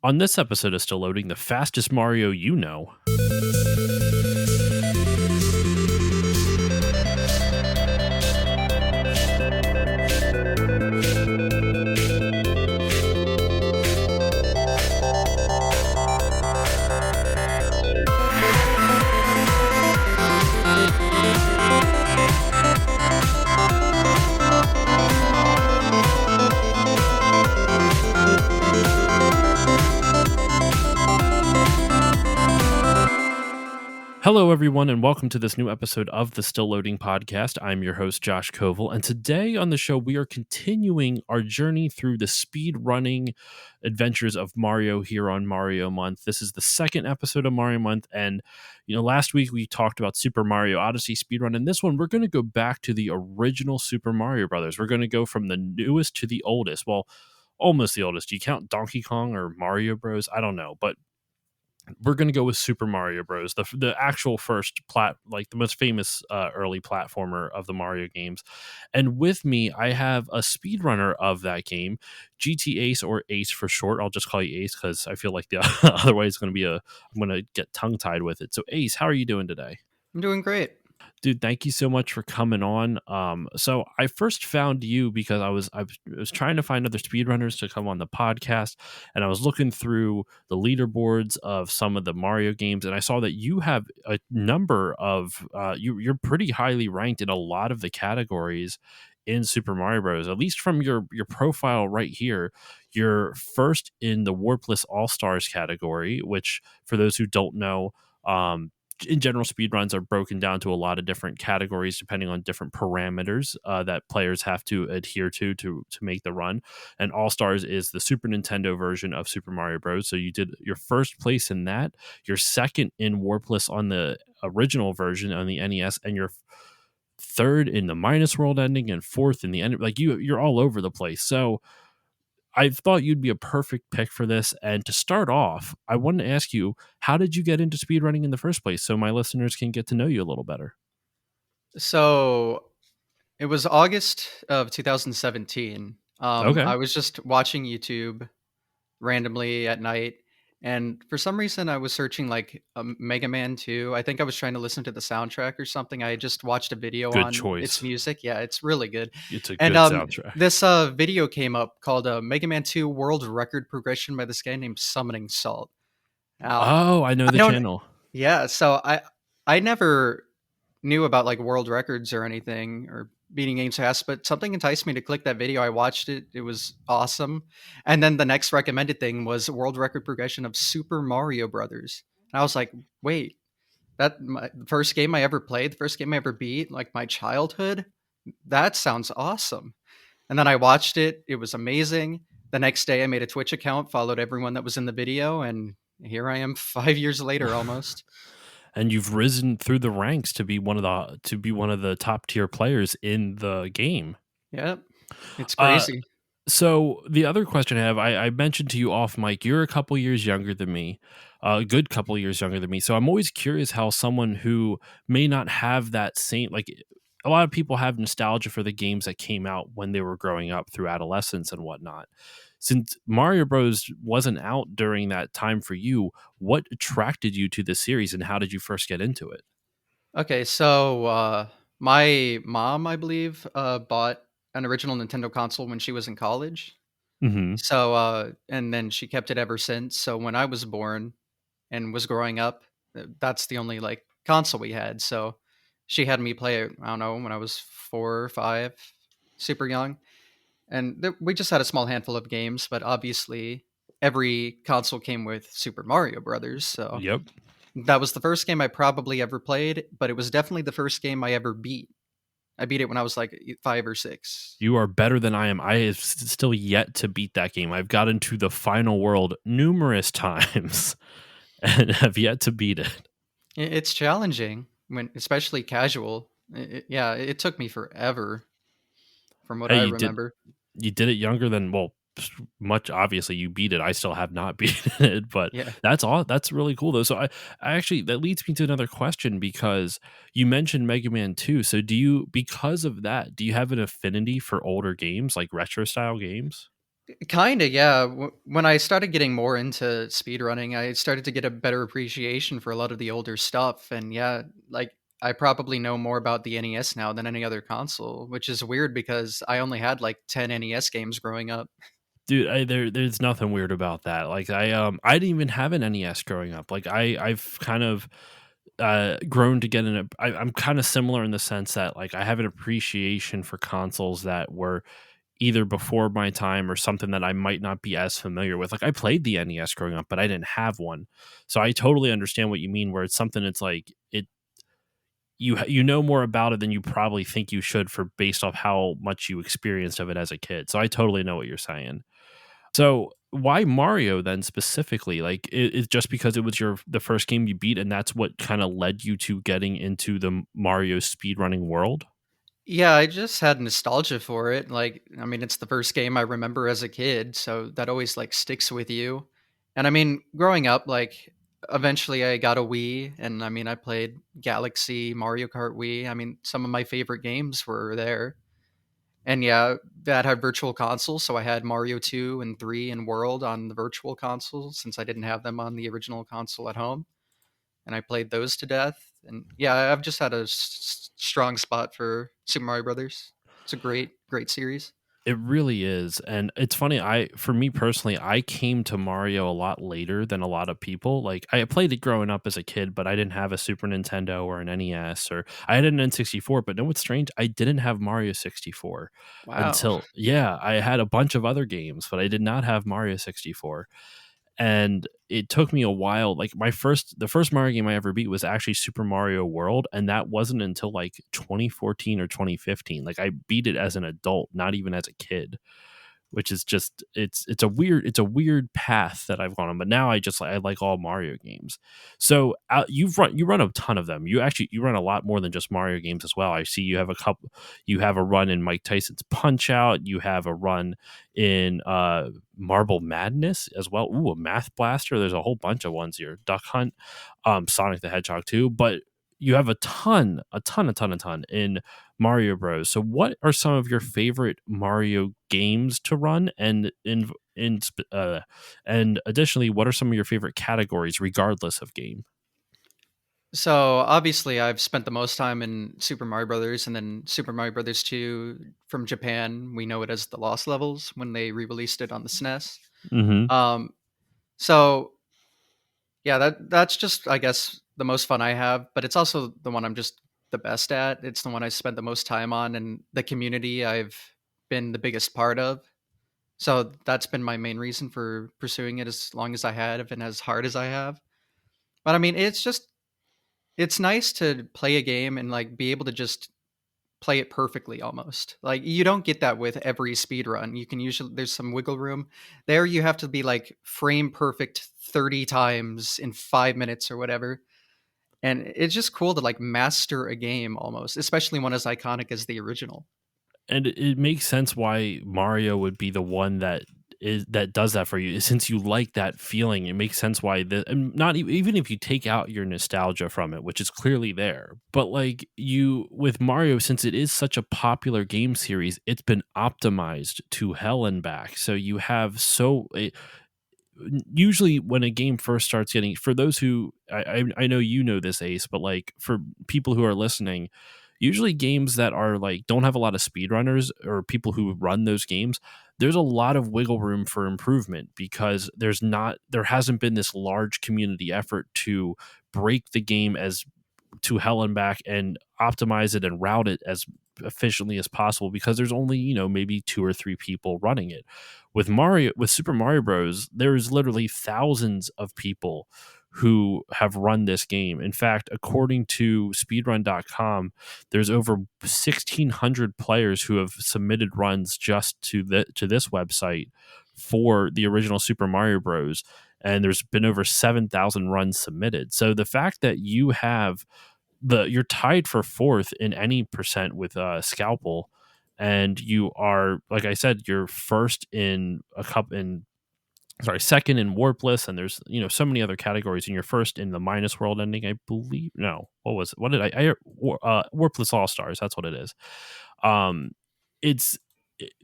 On this episode of Still Loading, the fastest Mario you know. Hello, everyone, and welcome to this new episode of the Still Loading podcast. I'm your host, Josh Koval, and today on the show, we are continuing our journey through the speedrunning adventures of Mario here on Mario Month. This is the second episode of Mario Month, and last week we talked about Super Mario Odyssey speedrun, and this one we're going to go back to the original Super Mario Brothers. We're going to go from the newest to the oldest. Well, almost the oldest. Do you count Donkey Kong or Mario Bros? I don't know, but we're going to go with Super Mario Bros, the actual first the most famous early platformer of the Mario games. And with me, I have a speedrunner of that game, GTAce, or Ace for short. I'll just call you Ace because I feel like the otherwise it's going to be I'm going to get tongue tied with it. So Ace, how are you doing today? I'm doing great. Dude, thank you so much for coming on. So I first found you because I was trying to find other speedrunners to come on the podcast, and I was looking through the leaderboards of some of the Mario games, and I saw that you have a number of you're pretty highly ranked in a lot of the categories in Super Mario Bros. At least from your profile right here, you're first in the Warpless All Stars category, which for those who don't know, in general, speedruns are broken down to a lot of different categories depending on different parameters that players have to adhere to make the run. And All Stars is the Super Nintendo version of Super Mario Bros. So you did your first place in that, your second in Warpless on the original version on the NES, and your third in the Minus World ending, and fourth in the end. Like you're all over the place. So I thought you'd be a perfect pick for this. And to start off, I wanted to ask you, how did you get into speedrunning in the first place so my listeners can get to know you a little better? So it was August of 2017. Okay. I was just watching YouTube randomly at night. And for some reason, I was searching like Mega Man 2. I think I was trying to listen to the soundtrack or something. I just watched a video Good on choice. its music. Yeah, it's really good. It's a And good soundtrack. this video came up called Mega Man 2 World Record Progression by this guy named Summoning Salt. Oh, I know the channel. Yeah, so I never knew about like world records or anything or beating games fast, but something enticed me to click that video. I watched it. It was awesome. And then the next recommended thing was world record progression of Super Mario Brothers. And I was like, wait, the first game I ever played, the first game I ever beat, like my childhood, that sounds awesome. And then I watched it. It was amazing. The next day I made a Twitch account, followed everyone that was in the video, and here I am 5 years later almost. And you've risen through the ranks to be one of the top tier players in the game. Yep. It's crazy. So the other question I have, I mentioned to you off mic, you're a couple years younger than me, a good couple years younger than me. So I'm always curious how someone who may not have that same, like a lot of people have nostalgia for the games that came out when they were growing up through adolescence and whatnot. Since Mario Bros. Wasn't out during that time for you, what attracted you to the series and how did you first get into it? Okay, so my mom, I believe, bought an original Nintendo console when she was in college. Mm-hmm. So, and then she kept it ever since. So when I was born and was growing up, that's the only like console we had. So she had me play it, I don't know, when I was 4 or 5, super young. And we just had a small handful of games, but obviously every console came with Super Mario Brothers. So Yep. that was the first game I probably ever played, but it was definitely the first game I ever beat. I beat it when I was like 5 or 6. You are better than I am. I have still yet to beat that game. I've gotten to the final world numerous times and have yet to beat it. It's challenging, especially casual. It took me forever from what I remember. You did it younger than, well, much obviously you beat it. I still have not beaten it, but Yeah. that's really cool though. So I actually, that leads me to another question, because you mentioned Mega Man 2. So because of that, do you have an affinity for older games, like retro style games? Kinda, yeah. When I started getting more into speedrunning, I started to get a better appreciation for a lot of the older stuff, and yeah, like, I probably know more about the NES now than any other console, which is weird because I only had, like, 10 NES games growing up. Dude, there's nothing weird about that. Like I didn't even have an NES growing up. Like I've kind of grown to get in a I'm kind of similar in the sense that like I have an appreciation for consoles that were either before my time or something that I might not be as familiar with. Like I played the NES growing up, but I didn't have one. So I totally understand what you mean where it's something it's like you know more about it than you probably think you should for based off how much you experienced of it as a kid. So I totally know what you're saying. So why Mario then specifically? Like it's just because it was the first game you beat and that's what kind of led you to getting into the Mario speedrunning world? Yeah, I just had nostalgia for it. Like, I mean, it's the first game I remember as a kid, so that always like sticks with you. And I mean, growing up, like eventually I got a Wii, and I mean, I played Galaxy, Mario Kart Wii. I mean, some of my favorite games were there. And yeah, that had virtual consoles, so I had Mario 2 and 3 and World on the virtual console since I didn't have them on the original console at home, and I played those to death. And yeah, I've just had a strong spot for Super Mario Brothers. It's a great series. It really is. And it's funny, for me personally, I came to Mario a lot later than a lot of people. Like I played it growing up as a kid, but I didn't have a Super Nintendo or an NES or I had an N64, but know what's strange? I didn't have Mario 64 Wow. until yeah, I had a bunch of other games, but I did not have Mario 64. And it took me a while. Like the first Mario game I ever beat was actually Super Mario World, and that wasn't until like 2014 or 2015. Like I beat it as an adult, not even as a kid, which is just it's a weird path that I've gone on. But now I like all Mario games. So you run a ton of them. You run a lot more than just Mario games as well. I see you have a couple. You have a run in Mike Tyson's Punch Out. You have a run in Marble Madness as well. Ooh, a Math Blaster. There's a whole bunch of ones here. Duck Hunt, Sonic the Hedgehog too. But you have a ton in Mario Bros. So, what are some of your favorite Mario games to run, and additionally, what are some of your favorite categories, regardless of game? So obviously, I've spent the most time in Super Mario Brothers, and then Super Mario Brothers 2 from Japan. We know it as the Lost Levels when they re-released it on the SNES. Hmm. Um, so yeah, that's just I guess the most fun I have, but it's also the one I'm just the best at. It's the one I spent the most time on, and the community I've been the biggest part of. So that's been my main reason for pursuing it as long as I have and as hard as I have. But I mean, it's nice to play a game and like be able to just play it perfectly almost. Like you don't get that with every speed run. You can usually there's some wiggle room. There you have to be like frame perfect 30 times in 5 minutes or whatever. And it's just cool to like master a game almost, especially one as iconic as the original. And it makes sense why Mario would be the one that does that for you. Since you like that feeling, it makes sense why and not even if you take out your nostalgia from it, which is clearly there. But like you with Mario, since it is such a popular game series, it's been optimized to hell and back. So you have usually when a game first starts getting for those who I know you know this Ace, but like for people who are listening, usually games that are like don't have a lot of speedrunners or people who run those games, there's a lot of wiggle room for improvement because there hasn't been this large community effort to break the game as to hell and back and optimize it and route it as efficiently as possible because there's only maybe two or three people running it. With Super Mario Bros, there's literally thousands of people who have run this game. In fact, according to speedrun.com, there's over 1600 players who have submitted runs just to this website for the original Super Mario Bros, and there's been over 7,000 runs submitted. So the fact that you're tied for fourth in any percent with Scalpel, and you are, like I said, you're first in a cup in sorry, second in Warpless, and there's so many other categories, and you're first in the minus world ending, I believe. No, what was it? What did I? Warpless All Stars. That's what it is. Um, it's.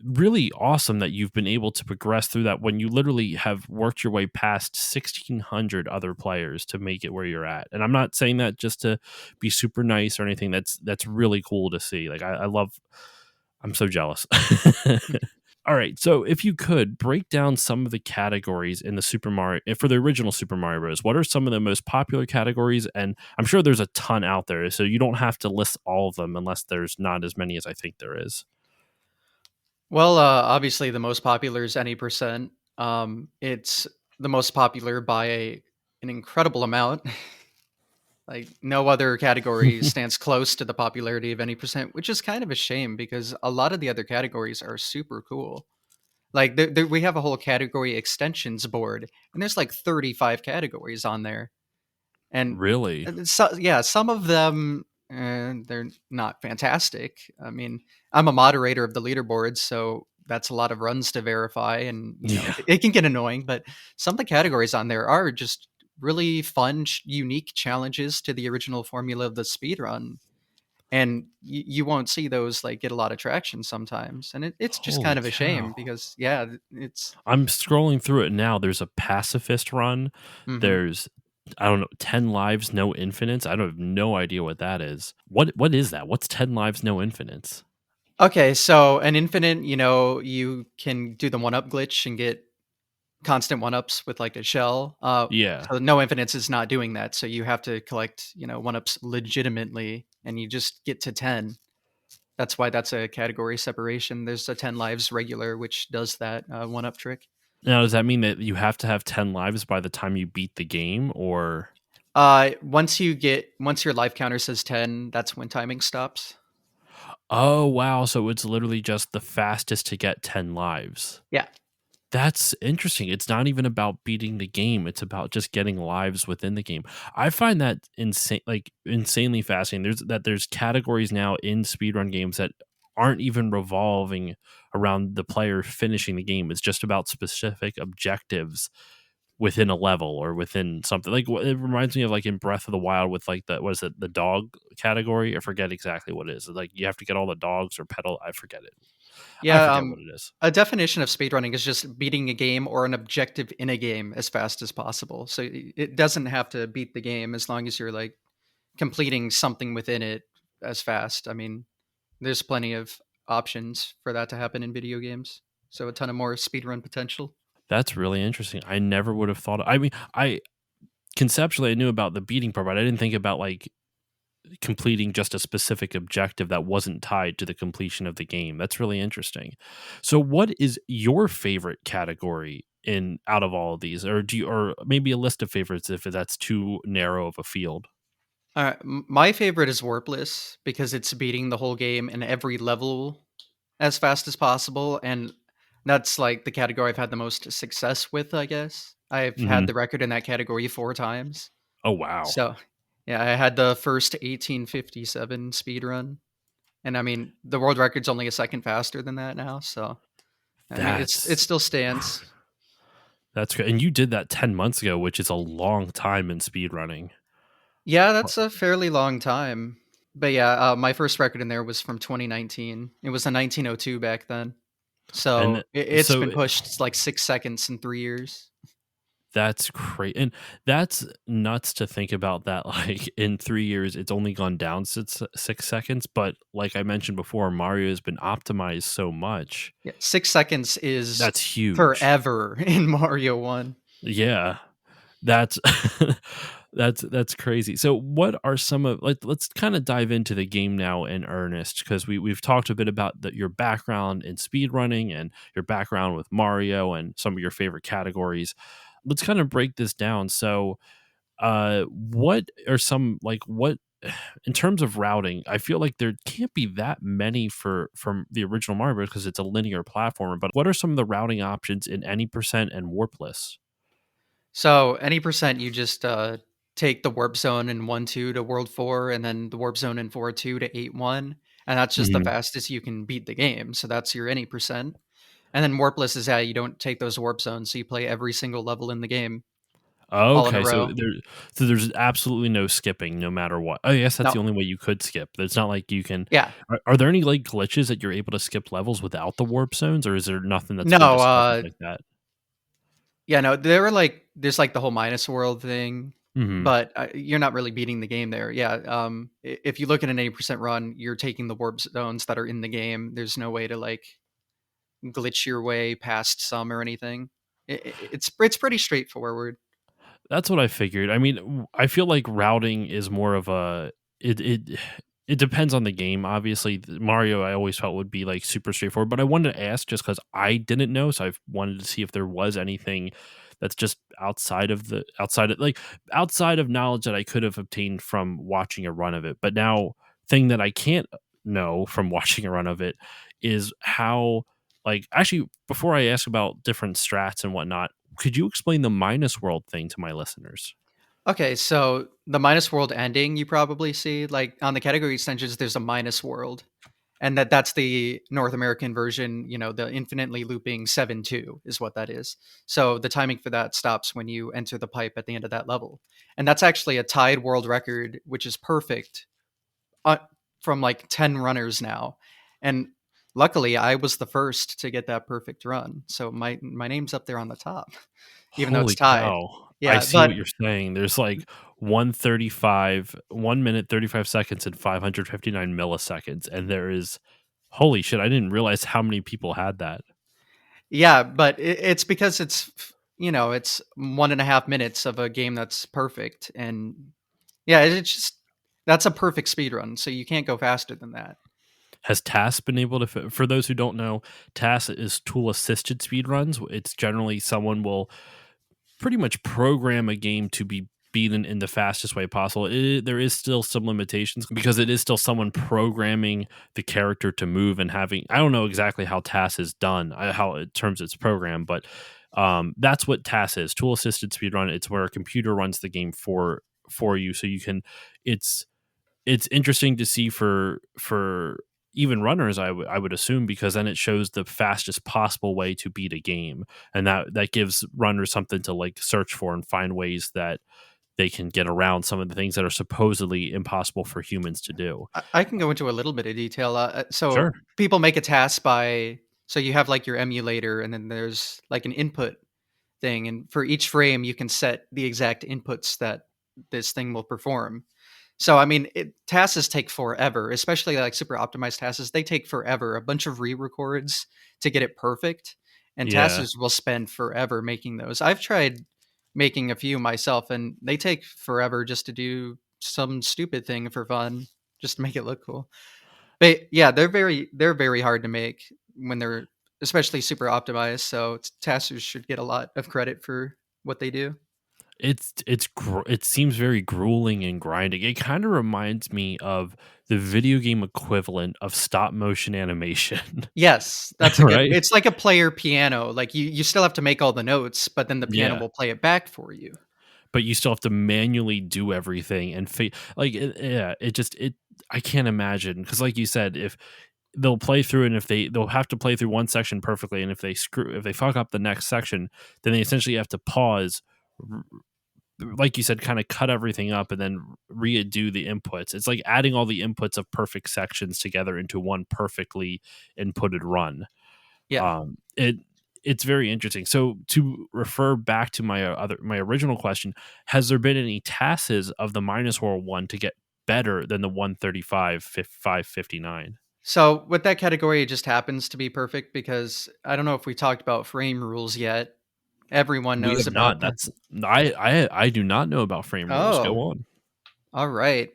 really awesome that you've been able to progress through that when you literally have worked your way past 1,600 other players to make it where you're at. And I'm not saying that just to be super nice or anything. That's really cool to see. Like I love. I'm so jealous. All right, so if you could break down some of the categories in the Super Mario for the original Super Mario Bros., what are some of the most popular categories? And I'm sure there's a ton out there, so you don't have to list all of them unless there's not as many as I think there is. Well, obviously, the most popular is any percent. It's the most popular by an incredible amount. Like no other category stands close to the popularity of any percent, which is kind of a shame because a lot of the other categories are super cool. Like we have a whole category extensions board, and there's like 35 categories on there. And Really? so, yeah, some of them they're not fantastic. I mean, I'm a moderator of the leaderboard, so that's a lot of runs to verify, and Yeah. it can get annoying. But some of the categories on there are just really fun, unique challenges to the original formula of the speed run, and you won't see those like get a lot of traction sometimes, and it's just Holy kind of a shame cow. because yeah, it's. I'm scrolling through it now. There's a pacifist run. Mhm. There's I don't know, 10 lives, no infinites. I don't have no idea what that is. What is that? What's 10 lives, no infinites? Okay, so an infinite, you can do the one up glitch and get constant one ups with like a shell. Yeah. So no infinites is not doing that. So you have to collect, one ups legitimately, and you just get to 10. That's why that's a category separation. There's a 10 lives regular, which does that one up trick. Now, does that mean that you have to have 10 lives by the time you beat the game or Once your life counter says 10, that's when timing stops. Oh, wow, so it's literally just the fastest to get 10 lives. Yeah. That's interesting. It's not even about beating the game. It's about just getting lives within the game. I find that insanely fascinating. There's categories now in speedrun games that aren't even revolving around the player finishing the game. It's just about specific objectives within a level or within something. Like it reminds me of like in Breath of the Wild with like the what is it, the dog category? I forget exactly what it is. Like you have to get all the dogs or pedal. I forget it. I Yeah, forget what it is. a definition of speedrunning is just beating a game or an objective in a game as fast as possible. So it doesn't have to beat the game as long as you're like completing something within it as fast. I mean, there's plenty of options for that to happen in video games. So a ton of more speedrun potential. That's really interesting. I never would have thought. I mean, I conceptually I knew about the beating part, but I didn't think about like completing just a specific objective that wasn't tied to the completion of the game. That's really interesting. So, what is your favorite category in out of all of these, or do you, or maybe a list of favorites if that's too narrow of a field? All right, my favorite is Warpless because it's beating the whole game in every level as fast as possible, and that's like the category I've had the most success with, I guess. I've had Hmm. the record in that category 4 times. Oh wow, So, yeah, I had the first 1857 speed run, and I mean, the world record's only a second faster than that now, so I mean, it that's still stands. that's good. And you did that 10 months ago, which is a long time in speedrunning. Yeah, that's a fairly long time. But yeah, my first record in there was from 2019. It was a 1902 back then. So And it's so been pushed like 6 seconds in 3 years. that's great, and that's nuts to think about that, like, in 3 years, it's only gone down 6 seconds, but like I mentioned before, Mario has been optimized so much. Yeah, 6 seconds is That's huge. forever in Mario 1. Yeah. That's that's crazy. So what are some of let's kinda dive into the game now in earnest because we've talked a bit about your background in speedrunning and your background with Mario and some of your favorite categories. Let's kind of break this down. So what are some like what in terms of routing, I feel like there can't be that many for from the original Mario because it's a linear platformer. But what are some of the routing options in any percent and warpless? So any percent, you just take the warp zone in 1-2 to world 4, and then the warp zone in 4-2 to 8-1. And that's just the Mhm. fastest you can beat the game. So that's your any percent. And then warpless is how you don't take those warp zones. So you play every single level in the game. all in a Okay, row. so there's absolutely no skipping no matter what. Oh, yes, that's the No. only way you could skip. It's not like you can Yeah. are there any, like, glitches that you're able to skip levels without the warp zones, or is there nothing that's been No, discovered like that? yeah, no, there were like there's like the whole minus world thing, Mhm. but you're not really beating the game there. Yeah, if you look at an 80% run, you're taking the warp zones that are in the game. There's no way to like glitch your way past some or anything. It's pretty straightforward. That's what I figured. I mean, I feel like routing is more of a it it depends on the game. Obviously, Mario I always felt would be like super straightforward, but I wanted to ask just because I didn't know, so I wanted to see if there was anything that's just outside of knowledge that I could have obtained from watching a run of it. But now, thing that I can't know from watching a run of it is how like actually before I ask about different strats and whatnot, could you explain the minus world thing to my listeners? Okay, so the minus world ending you probably see like on the category extensions. There's a minus world, and that's the North American version. You know, the infinitely looping 7-2 is what that is. So the timing for that stops when you enter the pipe at the end of that level, and that's actually a tied world record, which is perfect uh, from like 10 runners now. And luckily, I was the first to get that perfect run, so my name's up there on the top, even though it's Holy tied. cow. I Yeah, see what but you're saying. There's like 1 minute, 35 seconds, and 559 milliseconds. And there is, holy shit, I didn't realize how many people had that. yeah, but it's because it's 1.5 minutes of a game that's perfect, and yeah, it's just that's a perfect speed run, so you can't go faster than that. Has TAS been able to, for those who don't know, TAS is tool assisted speedruns. It's generally someone will pretty much program a game to be beaten in the fastest way possible. There is still some limitations because it is still someone programming the character to move and having. I don't know exactly how TAS is done, how in terms it's programmed, but that's what TAS is: tool assisted speedrun. It's where a computer runs the game for you, so you can. It's it's interesting to see for even runners I would assume because then it shows the fastest possible way to beat a game and that gives runners something to like search for and find ways that they can get around some of the things that are supposedly impossible for humans to do. I can go into a little bit of detail. So Sure. people make a task by so you have like your emulator, and then there's like an input thing, and for each frame you can set the exact inputs that this thing will perform. So I mean, tasks take forever, especially like super optimized tasks. They take forever, a bunch of re-records to get it perfect, and Yeah. tasks will spend forever making those. I've tried making a few myself, and they take forever just to do some stupid thing for fun, just to make it look cool. But yeah, they're very hard to make when they're especially super optimized. So testers should get a lot of credit for what they do. It seems very grueling and grinding. It kind of reminds me of the video game equivalent of stop motion animation. Yes, that's a good Right? it's like a player piano, like, you still have to make all the notes, but then the piano Yeah. will play it back for you. But you still have to manually do everything and yeah, it just it I can't imagine because like you said, if they'll play through and if they'll have to play through one section perfectly and if they fuck up the next section, then they essentially have to pause, r- like you said, kind of cut everything up and then redo the inputs. It's like adding all the inputs of perfect sections together into one perfectly inputted run. Yeah. It it's very interesting. So to refer back to my original question, has there been any tasks of the minus world one to get better than the 135 559? So, with that category, it just happens to be perfect because I don't know if we talked about frame rules yet. Everyone We knows have not. about them. That's I do not know about frame rules. Go Oh, on. alright.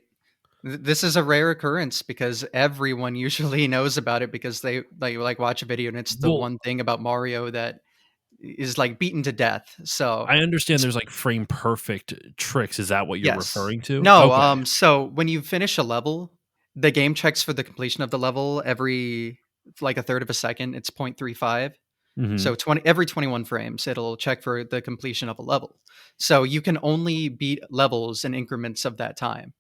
This is a rare occurrence because everyone usually knows about it because they, like, watch a video and it's the Well, one thing about Mario that is, like, beaten to death. So, I understand it's there's like frame perfect tricks. Is that what you're yes. referring to? No, Okay. so when you finish a level, the game checks for the completion of the level every like a third of a second. It's 0.35. Hmm. So every 21 frames, it'll check for the completion of a level. So you can only beat levels in increments of that time.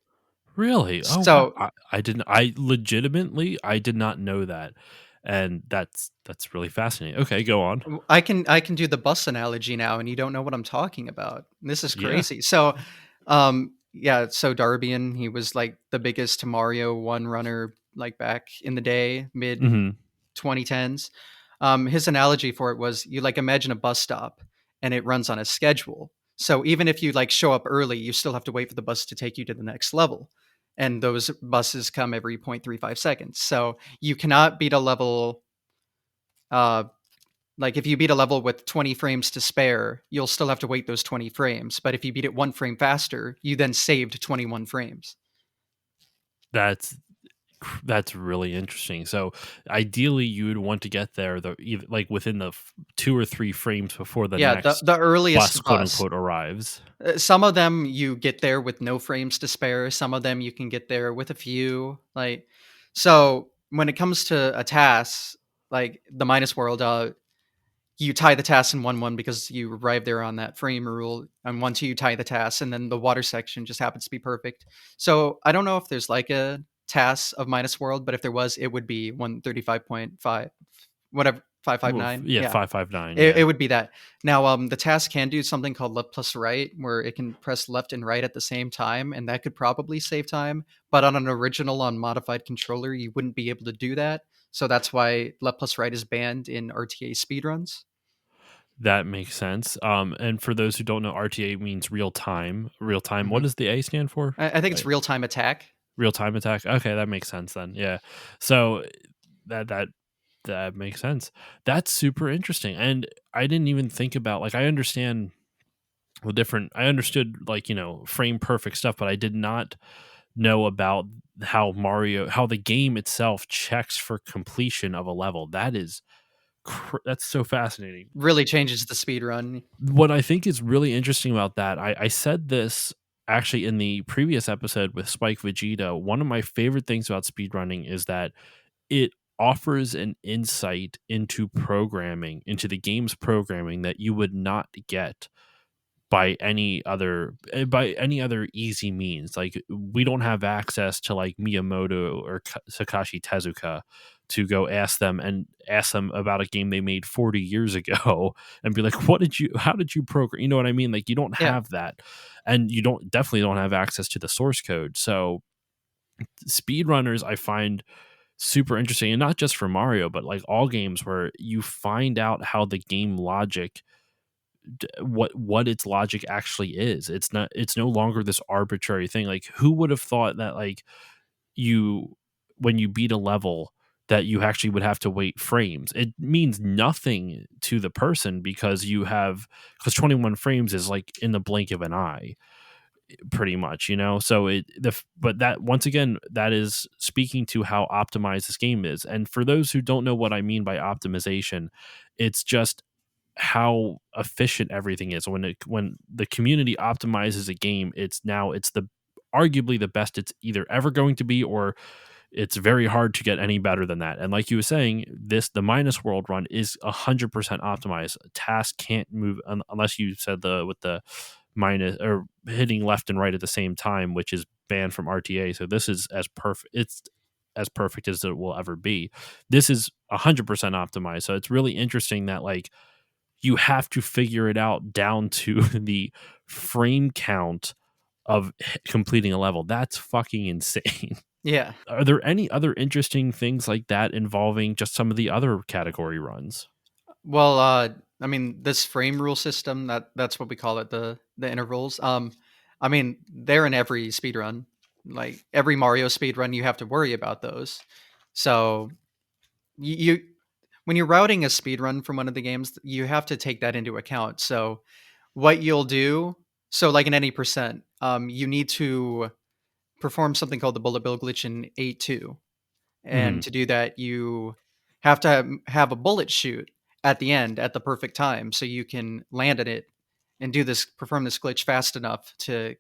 Really? Oh wow. So I didn't. I legitimately I did not know that. And that's really fascinating. Okay, go on. I can do the bus analogy now, and you don't know what I'm talking about. This is Yeah. crazy. So, yeah, so Darbian, he was like the biggest Mario one runner like back in the day, mid Hmm. 2010s. His analogy for it was you like imagine a bus stop and it runs on a schedule. So even if you like show up early, you still have to wait for the bus to take you to the next level. And those buses come every 0.35 seconds. So you cannot beat a level uh, like if you beat a level with 20 frames to spare, you'll still have to wait those 20 frames. But if you beat it 1 frame faster, you then saved 21 frames. That's that's really interesting. So ideally, you would want to get there like within the 2 or 3 frames before the Yeah, next the bus, earliest quote bus. unquote, arrives. Some of them you get there with no frames to spare. Some of them you can get there with a few. Like, so when it comes to a task like the minus world, you tie the task in 1-1 because you arrive there on that frame rule, and 1-2 you tie the task, and then the water section just happens to be perfect. So I don't know if there's like a task of minus world, but if there was, it would be 135.5, whatever, Well, 559. yeah, Yeah, 559. it Yeah, would be that. Now, the task can do something called left plus right, where it can press left and right at the same time, and that could probably save time. But on an original unmodified controller, you wouldn't be able to do that. So that's why left plus right is banned in RTA speedruns. that makes sense. And for those who don't know, RTA means real time. Real time. What Mhm. does the A stand for? I think it's real time attack. Real time attack. Okay, that makes sense then. Yeah. So that that that makes sense. That's super interesting. And I didn't even think about, like, I understand the different, I understood, like, frame perfect stuff, but I did not know about how the game itself checks for completion of a level. That's so fascinating. Really changes the speed run. What I think is really interesting about that, I said this actually in the previous episode with Spike Vegeta. One of my favorite things about speedrunning is that it offers an insight into programming, into the game's programming, that you would not get by any other easy means. Like, we don't have access to like Miyamoto or Sakashi Tezuka to go ask them about a game they made 40 years ago and be like, how did you program, you know what I mean? Like, you don't Yeah. have that, and you don't definitely don't have access to the source code. So speedrunners, I find super interesting, and not just for Mario, but like all games where you find out how the game logic, what its logic actually is. It's no longer this arbitrary thing. Like, who would have thought that, like, you when you beat a level, that you actually would have to wait frames? It means nothing to the person because 21 frames is like in the blink of an eye, pretty much, so but that, once again, that is speaking to how optimized this game is. And for those who don't know what I mean by optimization, it's just how efficient everything is. When the community optimizes a game, it's the arguably the best it's either ever going to be, or it's very hard to get any better than that. And like you were saying, the minus world run is 100% optimized. A task can't move unless you said the with the minus, or hitting left and right at the same time, which is banned from RTA. So this is as perfect. It's as perfect as it will ever be. This is 100% optimized. So it's really interesting that, like, you have to figure it out down to the frame count of completing a level. That's fucking insane. Yeah. Are there any other interesting things like that involving just some of the other category runs? Well, I mean, this frame rule system, that's what we call it, the intervals. I mean, they're in every speed run. Like every Mario speed run, you have to worry about those. So you when you're routing a speed run from one of the games, you have to take that into account. So what you'll do, so like in any percent, you need to perform something called the bullet bill glitch in 8-2. Hmm. And to do that, you have to have a bullet shoot at the end at the perfect time so you can land at it and perform this glitch fast enough to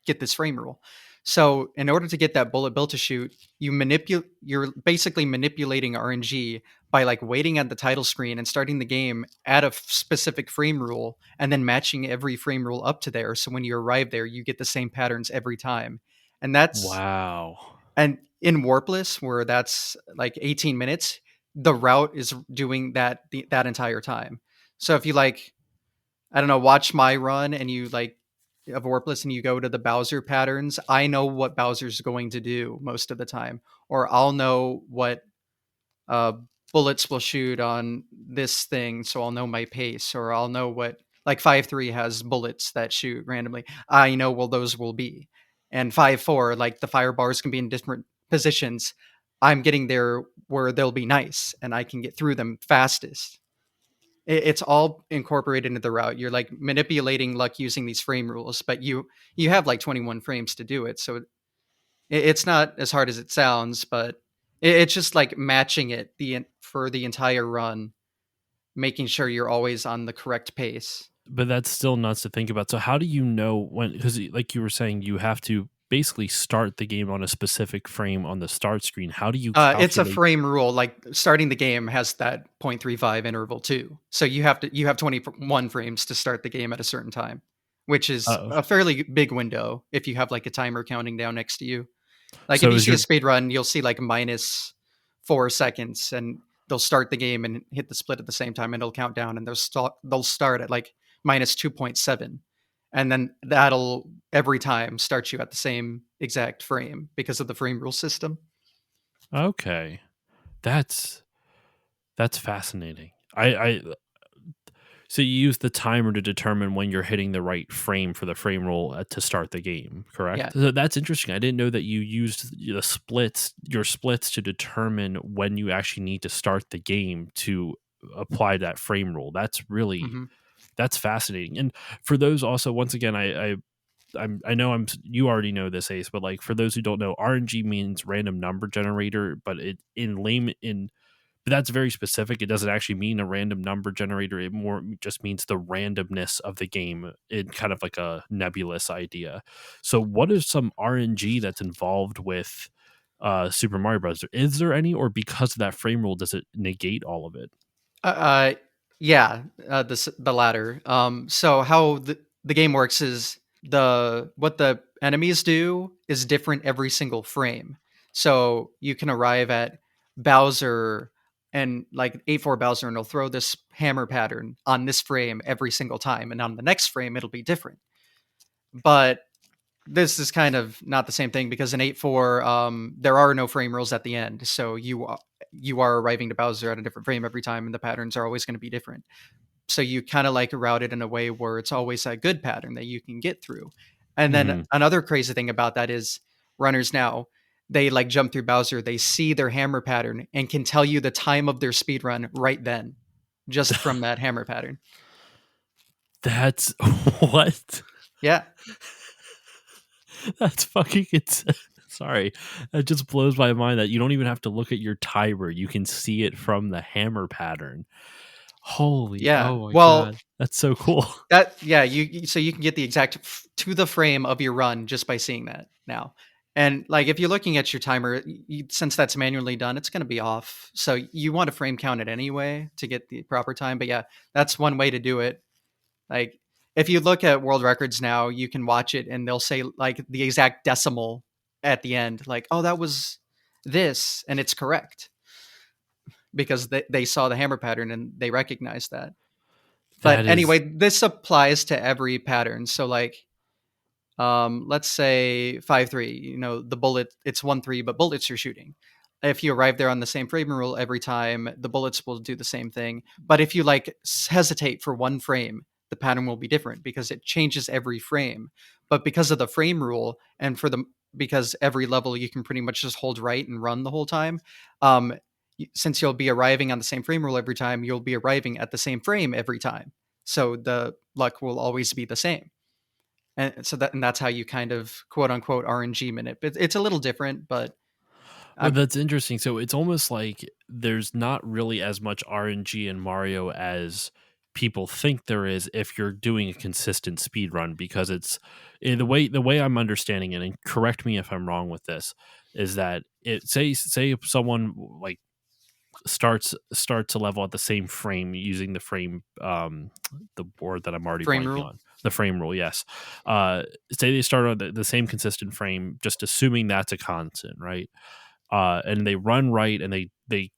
get this frame rule. So in order to get that bullet bill to shoot, you're basically manipulating RNG by like waiting at the title screen and starting the game at a specific frame rule and then matching every frame rule up to there. So when you arrive there, you get the same patterns every time. And that's Wow. and in Warpless, where that's like 18 minutes, the route is doing that entire time. So if you like, I don't know, watch my run and you like of Warpless and you go to the Bowser patterns, I know what Bowser's going to do most of the time, or I'll know what uh, bullets will shoot on this thing, so I'll know my pace, or I'll know what like 5-3 has bullets that shoot randomly. I know well those will be, and 5-4 like the fire bars can be in different positions. I'm getting there where they'll be nice, and I can get through them fastest. It's all incorporated into the route. You're like manipulating luck using these frame rules, but you have like 21 frames to do it, so it's not as hard as it sounds, but it's just like matching it for the entire run, making sure you're always on the correct pace. But that's still nuts to think about. So how do you know when, because like you were saying, you have to basically start the game on a specific frame on the start screen. How do you It's a calculate? frame rule. Like starting the game has that 0.35 interval too, so you have 21 frames to start the game at a certain time, which is Uh, a fairly big window if you have like a timer counting down next to you. Like if so you is see a your speed run, you'll see like -4 seconds, and they'll start the game and hit the split at the same time, and it'll count down, and they'll start at like -2.7, and then that'll every time start you at the same exact frame because of the frame rule system. okay? That's that's fascinating. I so you use the timer to determine when you're hitting the right frame for the frame roll to start the game, Yeah. correct? So that's interesting. I didn't know that you used your splits to determine when you actually need to start the game to apply that frame roll. Hmm. That's fascinating. And for those also, once again, I know you already know this, Ace, but like for those who don't know, RNG means random number generator, but it in lame in but that's very specific. It doesn't actually mean a random number generator. It more just means the randomness of the game in kind of like a nebulous idea. So, what is some RNG that's involved with Super Mario Bros? Is there any, or because of that frame rule, does it negate all of it? Uh, uh, yeah, the latter. So how the game works is the what the enemies do is different every single frame. So you can arrive at Bowser and like 8-4 Bowser, and he'll throw this hammer pattern on this frame every single time, and on the next frame it'll be different. But this is kind of not the same thing because in 8-4, there are no frame rules at the end, so you are arriving to Bowser at a different frame every time, and the patterns are always going to be different. So you kind of like route it in a way where it's always a good pattern that you can get through. And then Hmm. another crazy thing about that is runners now, they like jump through Bowser, they see their hammer pattern and can tell you the time of their speed run right then, just from that hammer pattern. That's what? Yeah. That's fucking insane. Sorry, that just blows my mind that you don't even have to look at your timer. You can see it from the hammer pattern. Holy, Yeah. oh my Well, god, that's so cool. yeah, so you can get the exact to the frame of your run just by seeing that now. And like if you're looking at your timer, since that's manually done, it's going to be off. So you want to frame count it anyway to get the proper time. But yeah, that's one way to do it. Like if you look at world records now, you can watch it and they'll say like the exact decimal at the end, like, oh, that was this, and it's correct because they saw the hammer pattern and they recognized that. But That is anyway, this applies to every pattern. So like let's say 5-3, the bullet, it's 1-3, but bullets you're shooting. If you arrive there on the same frame rule every time, the bullets will do the same thing. But if you like hesitate for one frame, the pattern will be different because it changes every frame. But because of the frame rule and because every level you can pretty much just hold right and run the whole time, um, since you'll be arriving on the same frame rule every time, you'll be arriving at the same frame every time. So the luck will always be the same, and that's how you kind of quote unquote RNG minute. It's a little different, but well, I'm that's interesting. So it's almost like there's not really as much RNG in Mario as people think there is if you're doing a consistent speed run because it's the way I'm understanding it, and correct me if I'm wrong with this, is that it say if someone like starts a level at the same frame using the frame the board that I'm already frame blanking rule. on, the frame rule, yes. Say they start on the same consistent frame, just assuming that's a constant, right? And they run right and they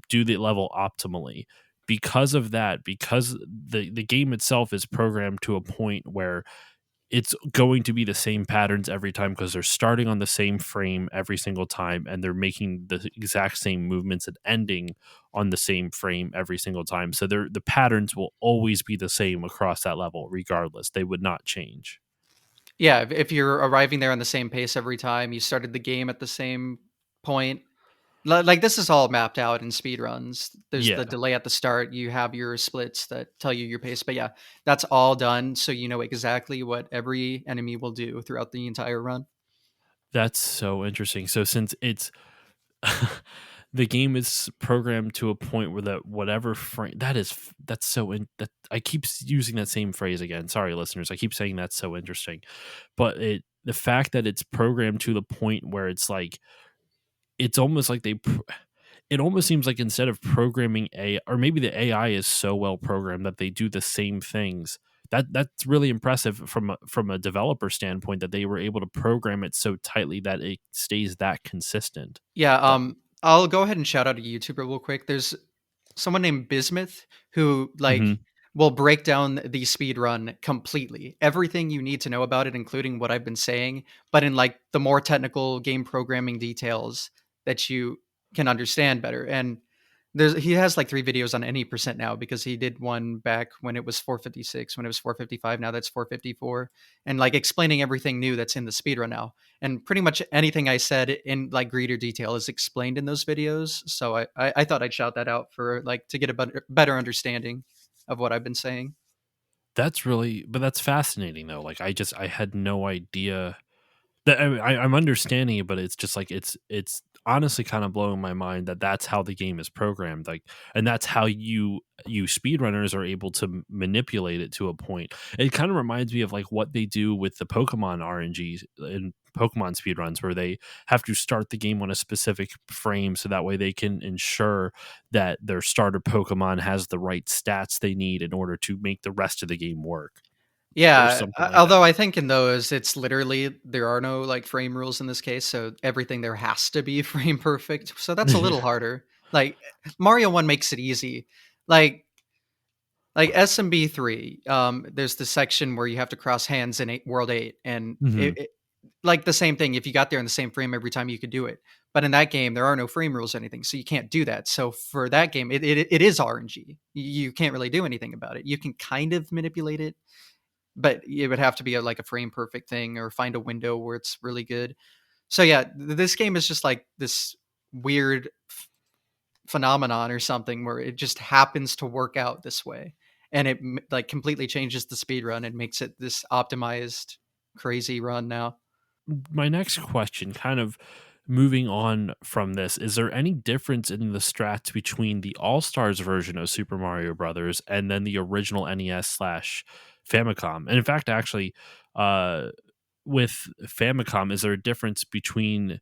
do the level optimally. Because of that, because the game itself is programmed to a point where it's going to be the same patterns every time, because they're starting on the same frame every single time, and they're making the exact same movements and ending on the same frame every single time. So the patterns will always be the same across that level regardless. They would not change. Yeah, if you're arriving there on the same pace every time, you started the game at the same point. Like this is all mapped out in speedruns. There's the Yeah, delay at the start. You have your splits that tell you your pace. But yeah, that's all done, so you know exactly what every enemy will do throughout the entire run. that's so interesting. So since it's the game is programmed to a point where that whatever frame that's so that I keep using that same phrase again. Sorry, listeners. I keep saying that's so interesting, but the fact that it's programmed to the point where it's like it's almost like it almost seems like instead of programming or maybe the AI is so well programmed that they do the same things. That's really impressive from a developer standpoint, that they were able to program it so tightly that it stays that consistent. Yeah, But I'll go ahead and shout out a YouTuber real quick. There's someone named Bismuth who mhm. will break down the speed run completely. Everything you need to know about it, including what I've been saying, but in like the more technical game programming details that you can understand better. And he has like 3 videos on any percent now, because he did one back when it was 456, when it was 455, now that's 454, and like explaining everything new that's in the speedrun now. And pretty much anything I said in like greater detail is explained in those videos. So I thought I'd shout that out for like to get a better understanding of what I've been saying. That's fascinating though. Like I had no idea that I'm understanding it, but it's just like it's honestly kind of blowing my mind that that's how the game is programmed. Like, and that's how you speedrunners are able to manipulate it to a point. It kind of reminds me of like what they do with the Pokemon RNGs in Pokemon speedruns, where they have to start the game on a specific frame so that way they can ensure that their starter Pokemon has the right stats they need in order to make the rest of the game work, or Yeah, something like that. although I think in those it's literally there are no like frame rules in this case, so everything there has to be frame perfect. So that's a little harder. Like Mario 1 makes it easy. Like SMB3, there's the section where you have to cross hands in World 8, and Mhm. like the same thing. If you got there in the same frame every time, you could do it. But in that game, there are no frame rules or anything, so you can't do that. So for that game, it is RNG. You can't really do anything about it. You can kind of manipulate it, but it would have to be like a frame perfect thing, or find a window where it's really good. So yeah, this game is just like this weird phenomenon or something where it just happens to work out this way, and it like completely changes the speed run and makes it this optimized crazy run now. My next question, kind of moving on from this, is there any difference in the strats between the All Stars version of Super Mario Brothers and then the original NES slash Famicom? And in fact, actually, uh, with Famicom, is there a difference between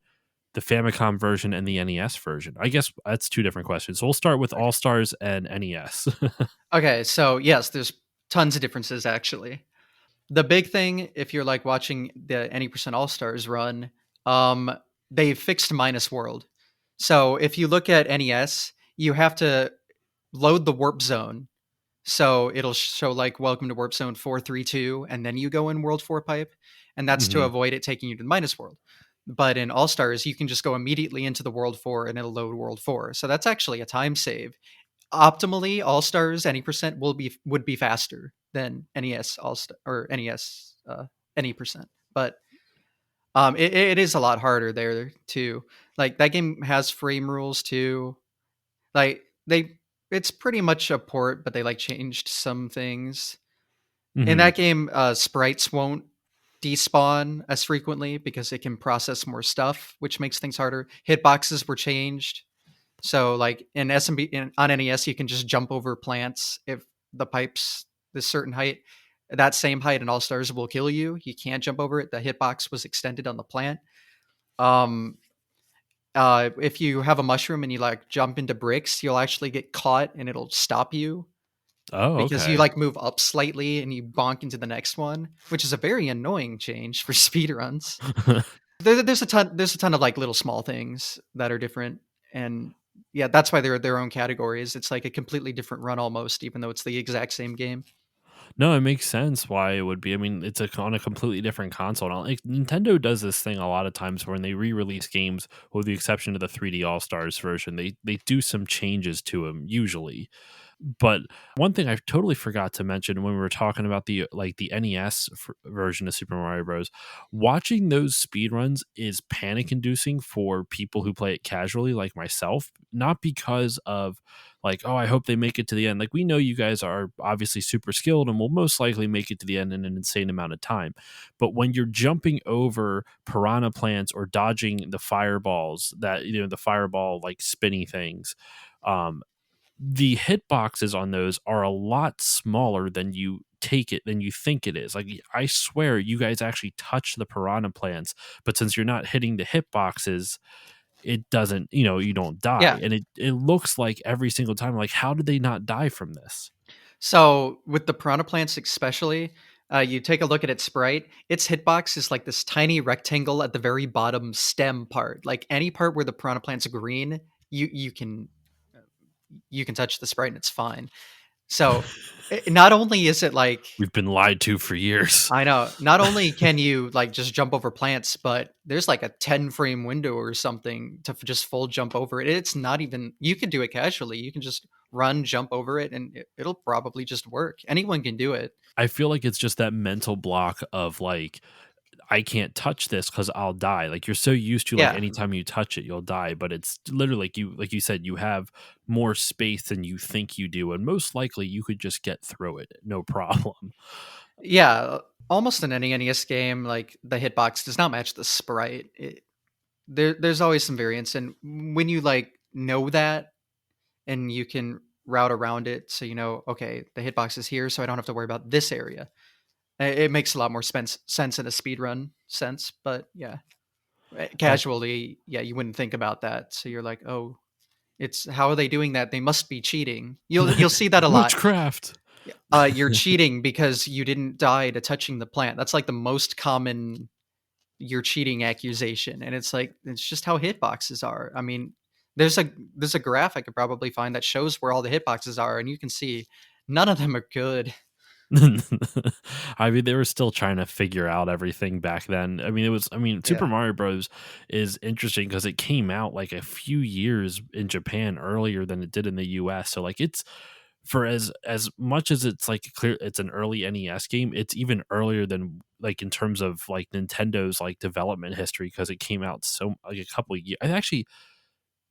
the Famicom version and the NES version? I guess that's two different questions. So we'll start with All Okay. Stars and NES. Okay, so yes, there's tons of differences actually. The big thing, if you're like watching the any% All Stars run, um, they fixed minus world. So if you look at NES, you have to load the warp zone. So it'll show like welcome to warp zone 432, and then you go in world 4 pipe, and that's to Mhm. avoid it taking you to the minus world. But in All Stars, you can just go immediately into the world 4 and it'll load world 4. So that's actually a time save. Optimally, All Stars any% would be faster than NES All Star or NES any%. But it is a lot harder there too. Like that game has frame rules too. Like it's pretty much a port, but they like changed some things. In Mhm. that game, sprites won't despawn as frequently because it can process more stuff, which makes things harder. Hitboxes were changed. So like in SMB on NES, you can just jump over plants if the pipe's this certain height. That same height in All Stars will kill you. You can't jump over it. The hitbox was extended on the plant. Um, if you have a mushroom and you like jump into bricks, you'll actually get caught and it'll stop you Oh, because you okay. like move up slightly and you bonk into the next one, which is a very annoying change for speedruns. There's a ton of like little small things that are different, and Yeah, that's why they're their own categories. It's like a completely different run almost, even though it's the exact same game. No, it makes sense why it would be. I mean, it's on a completely different console. Now, like, Nintendo does this thing a lot of times when they re-release games, with the exception of the 3D All Stars version. They do some changes to them usually. But one thing I totally forgot to mention when we were talking about the NES version of Super Mario Bros. Watching those speedruns is panic inducing for people who play it casually, like myself. Not because of like, oh, I hope they make it to the end. Like, we know you guys are obviously super skilled and will most likely make it to the end in an insane amount of time. But when you're jumping over piranha plants or dodging the fireballs, that, the fireball like spinny things, um, the hitboxes on those are a lot smaller than you think it is. Like, I swear you guys actually touch the piranha plants, but since you're not hitting the hitboxes, it doesn't, you don't die. Yeah. And it looks like every single time, like, how did they not die from this? So with the piranha plants, especially, you take a look at its sprite. Its hitbox is like this tiny rectangle at the very bottom stem part. Like any part where the piranha plant's green, you can touch the sprite and it's fine. So not only is it like We've been lied to for years. I know. Not only can you like just jump over plants, but there's like a 10 frame window or something to just full jump over it. It's not even, you can do it casually. You can just run, jump over it, and it'll probably just work. Anyone can do it. I feel like it's just that mental block of like, I can't touch this because I'll die. Like, you're so used to like Yeah. anytime you touch it, you'll die. But it's literally like you said, you have more space than you think you do, and most likely you could just get through it, no problem. Yeah. Almost in any NES game, like the hitbox does not match the sprite. There's always some variance. And when you like know that and you can route around it, so you know, okay, the hitbox is here, so I don't have to worry about this area. It makes a lot more sense in a speedrun sense, but yeah, Oh, casually, yeah, you wouldn't think about that. So you're like, oh, it's how are they doing that? They must be cheating. You'll see that a lot. witchcraft. You're cheating because you didn't die to touching the plant. That's like the most common you're cheating accusation, and it's like it's just how hitboxes are. I mean, there's a graph I could probably find that shows where all the hitboxes are, and you can see none of them are good. I mean, they were still trying to figure out everything back then. I mean, Super Yeah. Mario Bros. Is interesting because it came out like a few years in Japan earlier than it did in the US. So like, it's for as much as it's like clear it's an early NES game, it's even earlier than like in terms of like Nintendo's like development history because it came out so like a couple of years. I actually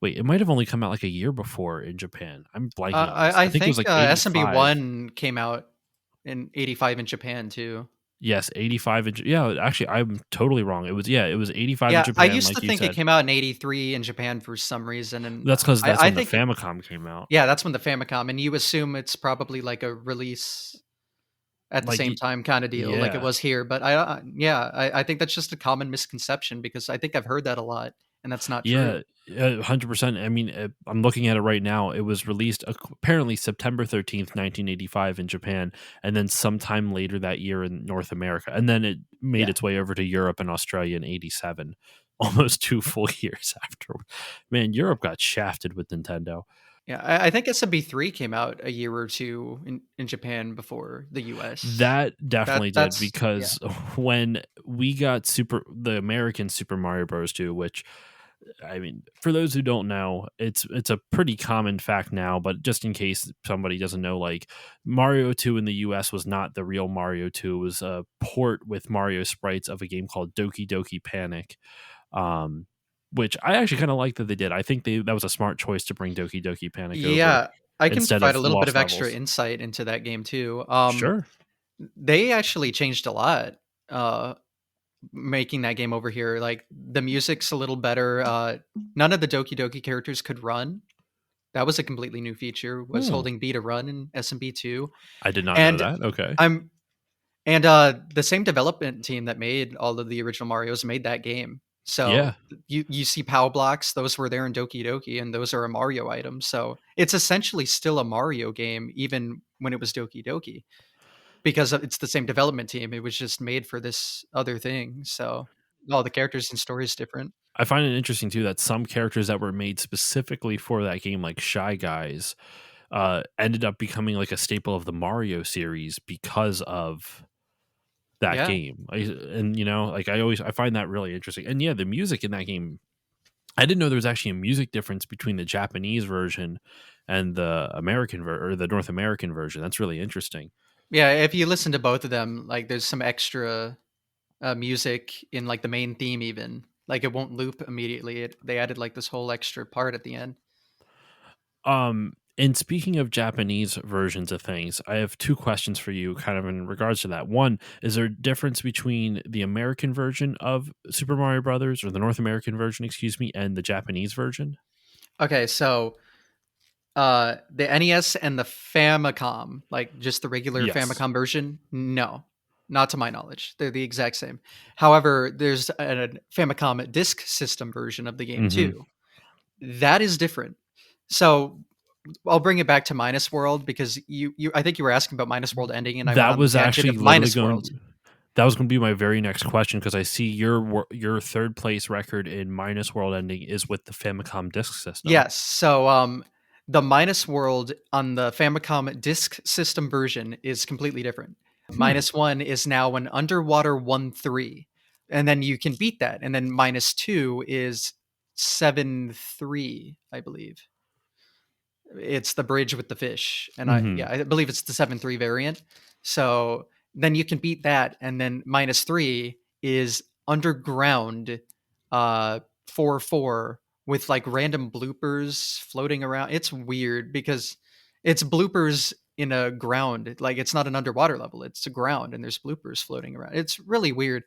wait, it might have only come out like a year before in Japan. I'm blanking on this. I I think it was think like SMB 85. one came out in '85 in Japan too. Yes, 85 in yeah, actually, I'm totally wrong. It was 85 in Yeah, I Japan, used to like you think it said. came out in '83 in Japan for some reason, and That's I when the think Famicom came out. yeah, that's when the Famicom, and you assume it's probably like a release at the Like, same y time kind of deal, like it yeah. was here. But yeah, I think that's just a common misconception because I think I've heard that a lot, and that's not Yeah, true. 100%. I mean, I'm looking at it right now. It was released apparently September 13th, 1985 in Japan, and then sometime later that year in North America. And then it made Yeah, its way over to Europe and Australia in 87, almost 2 full years after. Man, Europe got shafted with Nintendo. yeah. I think SMB three came out a year or two in Japan before the US. That definitely did That's yeah. because when we got the American Super Mario Bros. 2, which I mean, for those who don't know, it's a pretty common fact now, but just in case somebody doesn't know, like Mario 2 in the US was not the real Mario 2. It was a port with Mario sprites of a game called Doki Doki Panic. Um which I actually kind of like that they did. I think that was a smart choice to bring Doki Doki Panic over Yeah, I can instead provide of a little bit Lost of extra Levels. insight into that game too. Sure. They actually changed a lot, uh, making that game over here. Like the music's a little better. None of the Doki Doki characters could run. That was a completely new feature. Was Hmm. holding B to run in SMB two, I did not know and that. Okay. I'm the same development team that made all of the original Mario's made that game. So Yeah. you see POW blocks; those were there in Doki Doki, and those are a Mario item. So it's essentially still a Mario game, even when it was Doki Doki. Because it's the same development team, it was just made for this other thing, so all the characters and story is different. I find it interesting too that some characters that were made specifically for that game, like Shy Guys, ended up becoming like a staple of the Mario series because of that Yeah. game. And like I find that really interesting. And yeah, the music in that game, I didn't know there was actually a music difference between the Japanese version and the or the North American version. That's really interesting. Yeah, if you listen to both of them, like there's some extra music in like the main theme even. Like it won't loop immediately. They added like this whole extra part at the end. And speaking of Japanese versions of things, I have two questions for you kind of in regards to that. One, is there a difference between the American version of Super Mario Brothers, or the North American version, excuse me, and the Japanese version? Okay, so the NES and the Famicom, like just the regular Yes. Famicom version, no. Not to my knowledge. They're the exact same. However, there's a Famicom disk system version of the game Hmm. too. That is different. So I'll bring it back to Minus World because you I think you were asking about Minus World ending and I went That on the was tangent actually of literally Minus World. going. That was going to be my very next question, because I see your third place record in Minus World Ending is with the Famicom Disk System. Yes. So the Minus World on the Famicom disk system version is completely different. Hmm. Minus one is now an underwater 1-3. And then you can beat that. And then minus two is 7-3, I believe. It's the bridge with the fish. And Hmm. I believe it's the 7-3 variant. So then you can beat that. And then minus three is underground 4-4 with like random bloopers floating around. It's weird because it's bloopers in a ground. Like it's not an underwater level, it's a ground and there's bloopers floating around. It's really weird.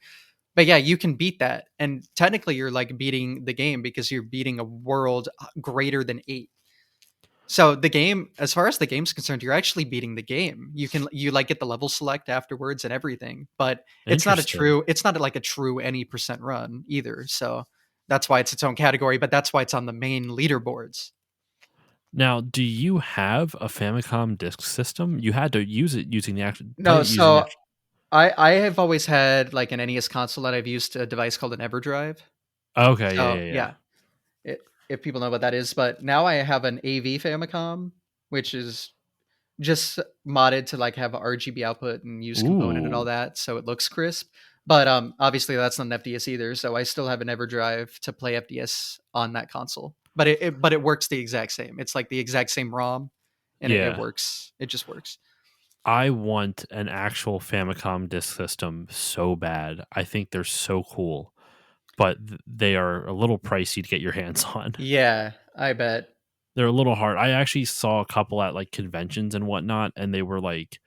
But yeah, you can beat that. And technically you're like beating the game because you're beating a world greater than 8. So the game, as far as the game's concerned, you're actually beating the game. You like get the level select afterwards and everything, but Interesting. it's not like a true any percent run either. So that's why it's its own category, but that's why it's on the main leaderboards. Now, do you have a Famicom Disk System? You had to use it using the actual play No, it using the so actual. I have always had like an NES console that I've used a device called an EverDrive. Okay, yeah, So yeah, yeah. yeah, if people know what that is, but now I have an AV Famicom, which is just modded to like have a RGB output and use component and all Ooh, that, so it looks crisp. But obviously that's not an FDS either, so I still have an EverDrive to play FDS on that console. But it works the exact same. It's like the exact same ROM, and it yeah. works. It just works. I want an actual Famicom Disk System so bad. I think they're so cool, but they are a little pricey to get your hands on. Yeah, I bet. They're a little hard. I actually saw a couple at like conventions and whatnot, and they were like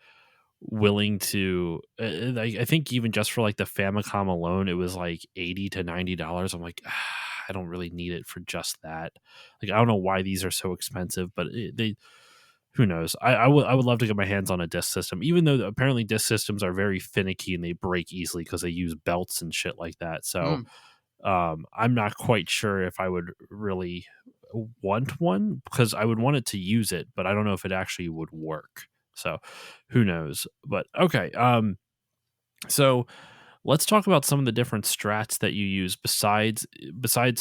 willing to. I think even just for like the Famicom alone, it was like $80 to $90. I'm like, I don't really need it for just that. Like, I don't know why these are so expensive, but they. Who knows? I would love to get my hands on a disc system, even though apparently disc systems are very finicky and they break easily because they use belts and shit like that. So Mm. I'm not quite sure if I would really want one, because I would want it to use it, but I don't know if it actually would work. So who knows? But okay. So let's talk about some of the different strats that you use besides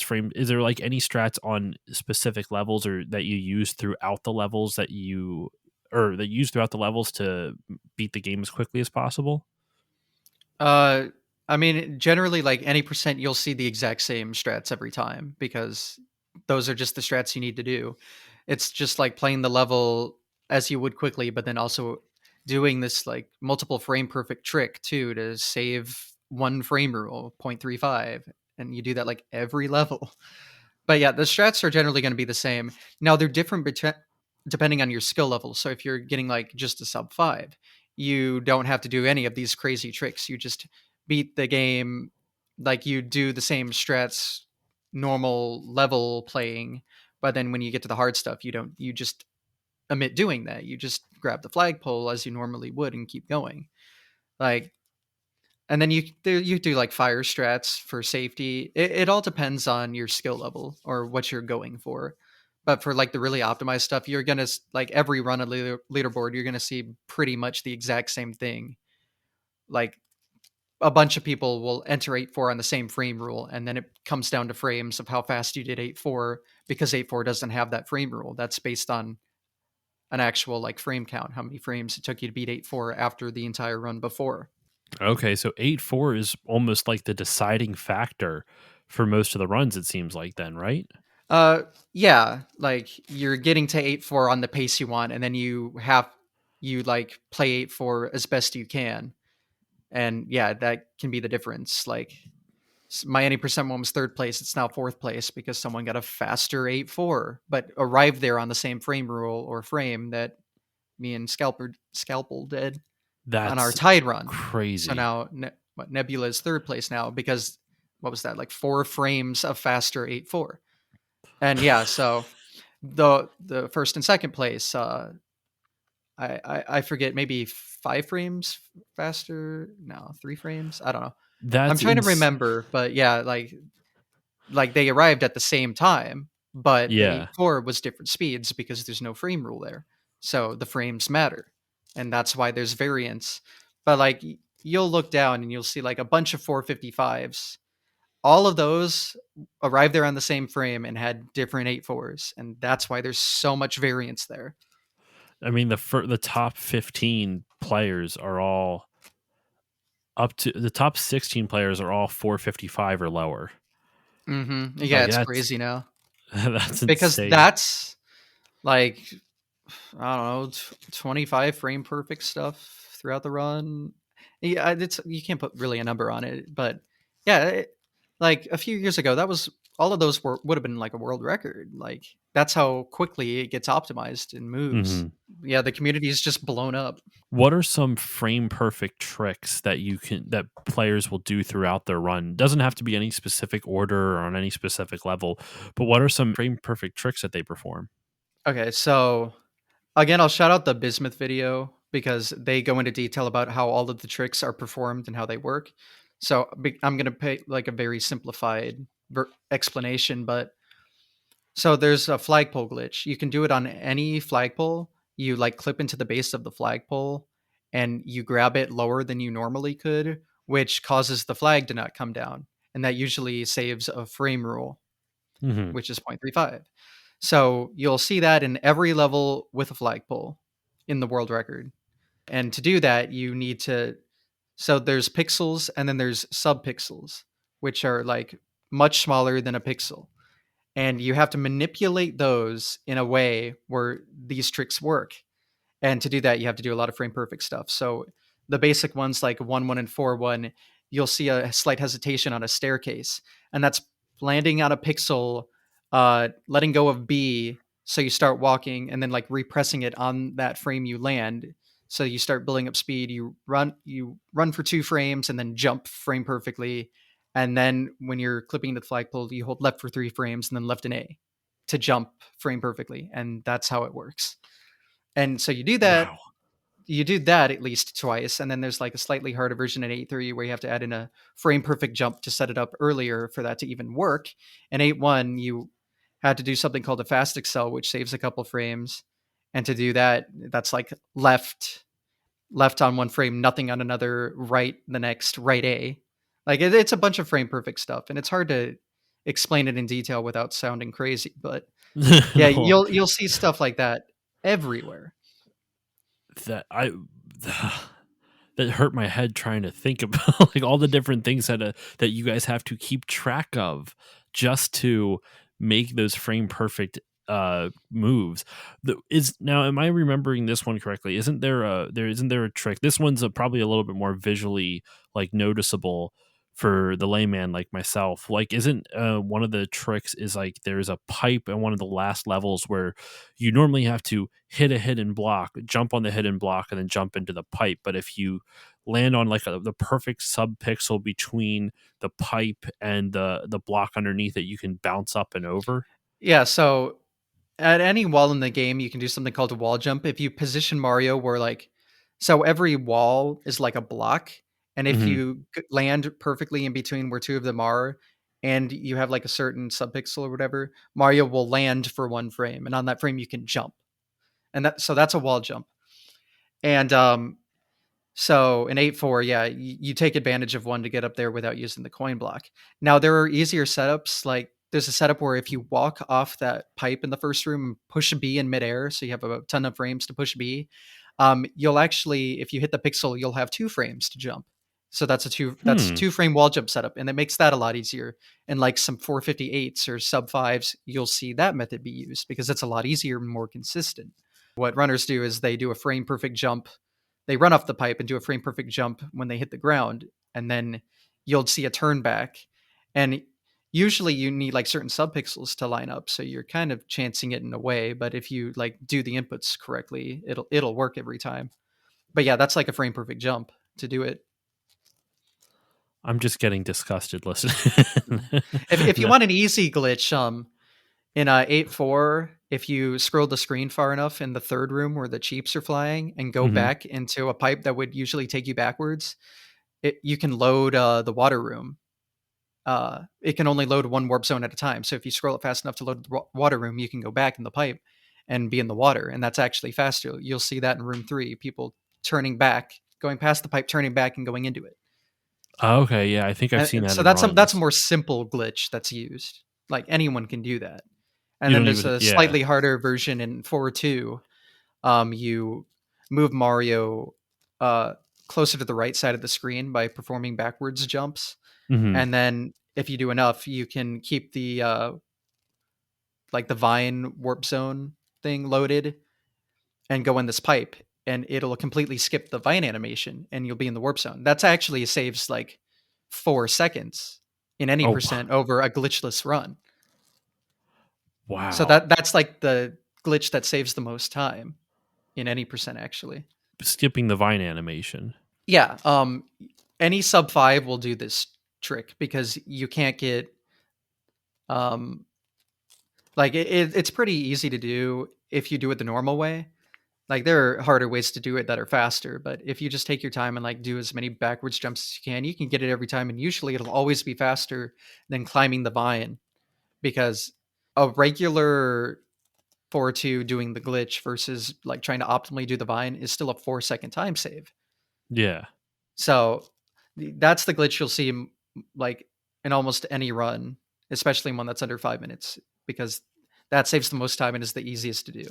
frame. Is there like any strats on specific levels, or that you use throughout the levels that you use throughout the levels to beat the game as quickly as possible? Uh, I mean, generally, like any percent, you'll see the exact same strats every time because those are just the strats you need to do. It's just like playing the level as you would quickly, but then also doing this like multiple frame perfect trick too to save one frame rule, 0.35. And you do that like every level. But yeah, the strats are generally going to be the same. Now they're different depending on your skill level. So if you're getting like just a sub 5, you don't have to do any of these crazy tricks. You just beat the game like you do the same strats normal level playing. But then when you get to the hard stuff, you just omit doing that. You just grab the flagpole as you normally would and keep going. Like and then you do like fire strats for safety. It all depends on your skill level or what you're going for. But for like the really optimized stuff, you're gonna like every run of leaderboard, you're gonna see pretty much the exact same thing. Like a bunch of people will enter 8.4 on the same frame rule, and then it comes down to frames of how fast you did 8.4, because 8.4 doesn't have that frame rule. That's based on an actual like frame count, how many frames it took you to beat 8.4 after the entire run before. Okay, so 8.4 is almost like the deciding factor for most of the runs, it seems like then, right? Uh, yeah, like you're getting to 8.4 on the pace you want, and then you like play 8.4 as best you can, and yeah, that can be the difference. Like my 80% one was third place; it's now fourth place because someone got a faster 8.4, but arrived there on the same frame rule or frame that me and Scalpel did on our That's tied run. So crazy. now Nebula is third place now because what was that, like 4 frames of faster 8.4. And yeah, so the first and second place, I forget, maybe 5 frames faster. No, 3 frames. I don't know. I'm That's trying to ins remember, but yeah, like they arrived at the same time, but the Yeah. 8.4 was different speeds because there's no frame rule there. So the frames matter, and that's why there's variance. But like you'll look down and you'll see like a bunch of 455s. All of those arrived there on the same frame and had different 8.4s, and that's why there's so much variance there. I mean, the top 15 players are all up to the top 16 players are all 455 or lower. Yeah, Like it's that's crazy now that's because insane. that's like I don't know, 25 frame perfect stuff throughout the run. Yeah, it's you can't put really a number on it, but yeah, like a few years ago, that was all of those would have been like a world record. Like that's how quickly it gets optimized and moves. Mhm. Yeah, the community is just blown up. What are some frame perfect tricks that players will do throughout their run? Doesn't have to be any specific order or on any specific level, but what are some frame perfect tricks that they perform? Okay, so again, I'll shout out the Bismuth video because they go into detail about how all of the tricks are performed and how they work. So I'm going to pay like a very simplified explanation, but so there's a flagpole glitch. You can do it on any flagpole. You like clip into the base of the flagpole and you grab it lower than you normally could, which causes the flag to not come down. And that usually saves a frame rule, Mhm. which is 0.35. So you'll see that in every level with a flagpole in the world record. And to do that, you need to. So there's pixels and then there's subpixels, which are like much smaller than a pixel. And you have to manipulate those in a way where these tricks work. And to do that, you have to do a lot of frame perfect stuff. So the basic ones like 1 1 and 4 1, you'll see a slight hesitation on a staircase. And that's landing on a pixel, letting go of B. So you start walking and then like repressing it on that frame you land. So you start building up speed. You run for 2 frames and then jump frame perfectly. And then when you're clipping the flagpole, you hold left for 3 frames and then left and A to jump frame perfectly. And that's how it works. And so Wow. you do that at least twice, and then there's like a slightly harder version in 8.3 where you have to add in a frame perfect jump to set it up earlier for that to even work. In 8.1, you had to do something called a fast excel, which saves a couple frames. And to do that, that's like left on one frame, nothing on another, right the next, right A. Like it's a bunch of frame perfect stuff, and it's hard to explain it in detail without sounding crazy. But yeah, No, you'll see stuff like that everywhere. that I that hurt my head trying to think about like all the different things that you guys have to keep track of just to make those frame perfect moves. Is now, am I remembering this one correctly? Isn't there a trick? This one's probably a little bit more visually like noticeable for the layman like myself. Like, isn't one of the tricks is like there's a pipe in one of the last levels where you normally have to hit a hidden block, jump on the hidden block, and then jump into the pipe. But if you land on like the perfect subpixel between the pipe and the block underneath it, you can bounce up and over. Yeah, so at any wall in the game, you can do something called a wall jump. If you position Mario where like, so every wall is like a block, and if Hmm. you land perfectly in between where two of them are, and you have like a certain subpixel or whatever, Mario will land for 1 frame, and on that frame you can jump, and that's a wall jump. And So in 8.4, yeah, you take advantage of one to get up there without using the coin block. Now there are easier setups. Like there's a setup where if you walk off that pipe in the first room and push B in midair, so you have a ton of frames to push B, you'll actually, if you hit the pixel, you'll have 2 frames to jump. So that's Hmm. 2 frame wall jump setup, and that makes that a lot easier. And like some 458s or sub fives, you'll see that method be used because it's a lot easier and more consistent. What runners do is they do a frame perfect jump. They run off the pipe and do a frame perfect jump when they hit the ground, and then you'll see a turn back. And usually you need like certain subpixels to line up, so you're kind of chancing it in a way. But if you like do the inputs correctly, it'll work every time. But yeah, that's like a frame perfect jump to do it. I'm just getting disgusted listening. If you No. want an easy glitch, in 8.4, if you scroll the screen far enough in the third room where the cheeps are flying and go Mhm. back into a pipe that would usually take you backwards, you can load the water room. It can only load one warp zone at a time. So if you scroll it fast enough to load the water room, you can go back in the pipe and be in the water, and that's actually faster. You'll see that in room 3, people turning back, going past the pipe, turning back, and going into it. Oh, okay, yeah, I think I've seen And that so in that's a runs. more simple glitch that's used. Like anyone can do that. And You then don't there's even a yeah. slightly harder version in 4.2. You move Mario uh, closer to the right side of the screen by performing backwards jumps, Mhm. and then if you do enough, you can keep the like the vine warp zone thing loaded and go in this pipe, and it'll completely skip the vine animation, and you'll be in the warp zone. That's actually saves like 4 seconds in any Oh, percent over a glitchless run. So wow. that's like the glitch that saves the most time in any percent actually. Skipping the vine animation. Yeah, any sub 5 will do this trick because you can't get um like it's pretty easy to do if you do it the normal way. Like there are harder ways to do it that are faster, but if you just take your time and like do as many backwards jumps as you can get it every time, and usually it'll always be faster than climbing the vine because a regular 4-2 doing the glitch versus like trying to optimally do the vine is still a 4 second time save. Yeah. So that's the glitch you'll see like in almost any run, especially one that's under 5 minutes, because that saves the most time and is the easiest to do.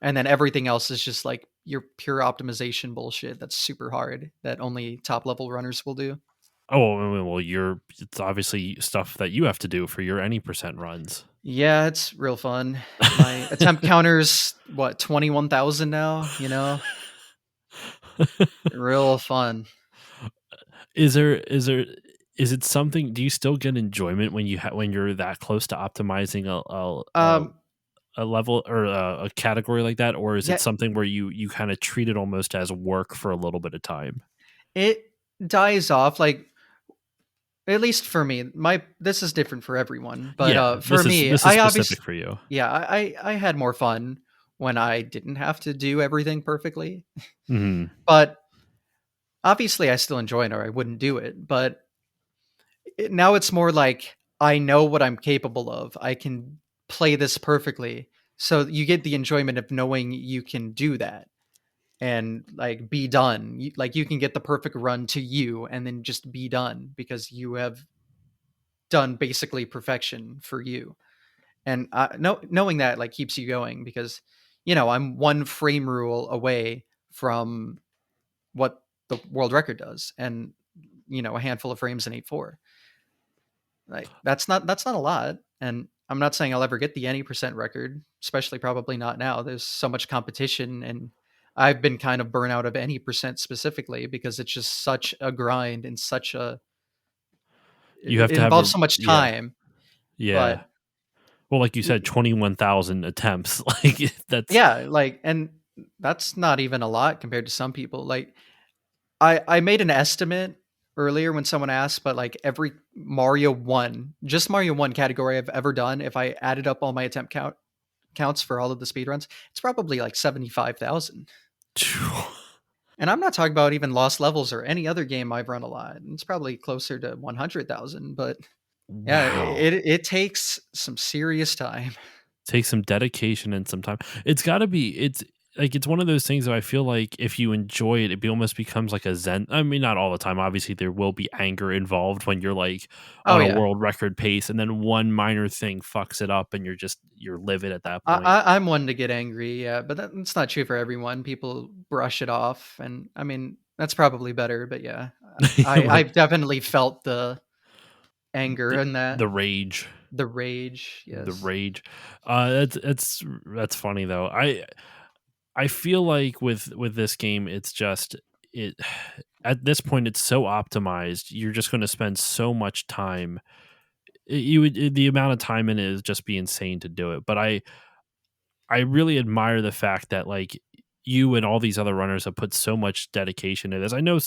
And then everything else is just like your pure optimization bullshit that's super hard that only top level runners will do. Oh, well, it's obviously stuff that you have to do for your any percent runs. Yeah, it's real fun. My attempt counters what 21,000 now, real fun. Is it something do you still get enjoyment when when you're that close to optimizing Um a level or a category like that, or is it yeah, something where you kind of treat it almost as work for a little bit of time? it dies off like at least for me. My This is different for everyone, but Yeah, for me, this is I obviously specific for you. yeah, I had more fun when I didn't have to do everything perfectly. Mhm. But obviously I still enjoy it or I wouldn't do it, but now it's more like I know what I'm capable of. I can play this perfectly. So you get the enjoyment of knowing you can do that and like be done. Like you can get the perfect run to you and then just be done because you have done basically perfection for you. And knowing that like keeps you going because I'm one frame rule away from what the world record does, and a handful of frames in 8.4. Like that's not a lot, and I'm not saying I'll ever get the any percent record, especially probably not now. There's so much competition, and I've been kind of burnt out of any percent specifically because it's just such a grind and such a You have it to have involves a so much yeah, time. yeah. But Well, like you said, 21,000 attempts. Like that's yeah, like, and that's not even a lot compared to some people. Like, I made an estimate earlier when someone asked, but like every just Mario 1 category I've ever done, if I added up all my attempt counts for all of the speedruns, it's probably like 75,000. And I'm not talking about even lost levels or any other game I've run a lot. It's probably closer to 100,000, but yeah, wow. it takes some serious time. Take some dedication and some time. It's got to be it's like it's one of those things that I feel like if you enjoy it, almost becomes like a zen. I mean, not all the time. Obviously, there will be anger involved when you're like Oh on a yeah. world record pace, and then one minor thing fucks it up, and you're livid at that point. I'm one to get angry, yeah, but that's not true for everyone. People brush it off, and I mean that's probably better. But yeah, Like I've definitely felt the anger the and that the rage, the rage. the Yes. rage. That's funny though. I feel like with this game, it's just it at this point it's so optimized. You're just going to spend so much time. The amount of time in it is just be insane to do it. But I really admire the fact that like you and all these other runners have put so much dedication into this. I know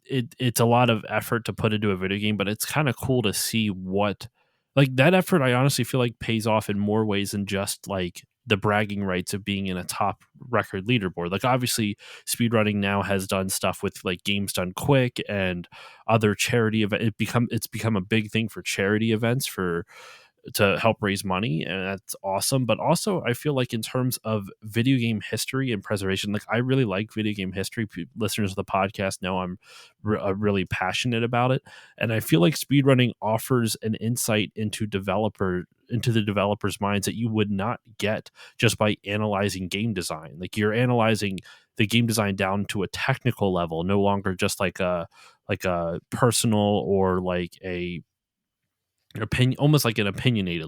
it's a lot of effort to put into a video game, but it's kind of cool to see what like that effort. I honestly feel like pays off in more ways than just like the bragging rights of being in a top record leaderboard. Like obviously, speedrunning now has done stuff with like games done quick and other charity event. It's become a big thing for charity events for to help raise money, and that's awesome. But also I feel like in terms of video game history and preservation, like I really like video game history. Listeners of the podcast know I'm really passionate about it, and I feel like speedrunning offers an insight into the developer's minds that you would not get just by analyzing game design. Like you're analyzing the game design down to a technical level, no longer just like a personal or like a opinion, almost like an opinionated,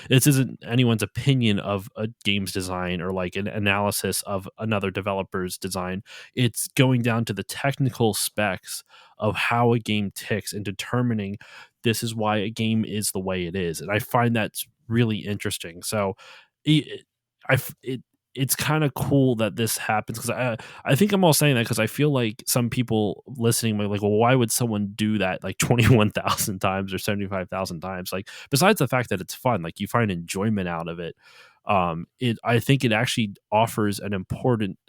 this isn't anyone's opinion of a game's design or like an analysis of another developer's design. It's going down to the technical specs of how a game ticks and determining this is why a game is the way it is, and I find that's really interesting. So it, it's kind of cool that this happens because I think I'm all saying that because I feel like some people listening might be like, well, why would someone do that like 21,000 times or 75,000 times? Like, besides the fact that it's fun, like you find enjoyment out of it. I think it actually offers an important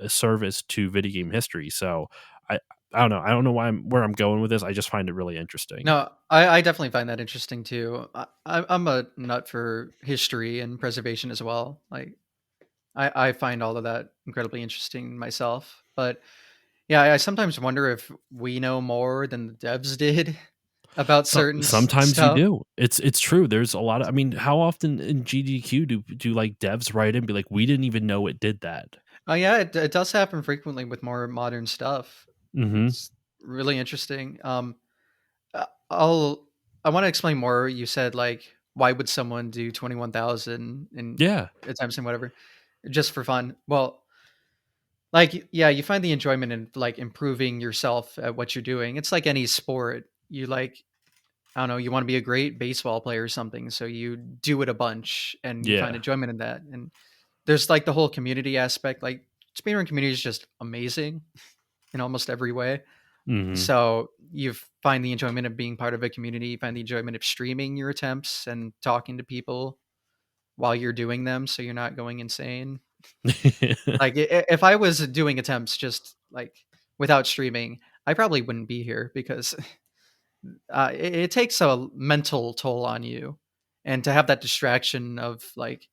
service to video game history. So I, I don't know. I don't know where I'm going with this. I just find it really interesting. No, I definitely find that interesting too. I'm a nut for history and preservation as well. Like I find all of that incredibly interesting myself. But yeah, I sometimes wonder if we know more than the devs did about So certain sometimes you stuff. do. It's true. There's a lot of. I mean, how often in GDQ do like devs write in and be like, we didn't even know it did that. Oh yeah, it does happen frequently with more modern stuff. Hmm. It's really interesting. I'll I want to explain more. You said like, why would someone do 21,000 in Yeah. attempts and whatever, just for fun? Well, like yeah, you find the enjoyment in like improving yourself at what you're doing. It's like any sport. You like I don't know, you want to be a great baseball player or something, so you do it a bunch and you find Yeah. enjoyment in that. And there's like the whole community aspect. Like speedrun community is just amazing in almost every way. Hmm. So you find the enjoyment of being part of a community, you find the enjoyment of streaming your attempts and talking to people while you're doing them so you're not going insane. Like if I was doing attempts just like without streaming, I probably wouldn't be here because it takes a mental toll on you. And to have that distraction of like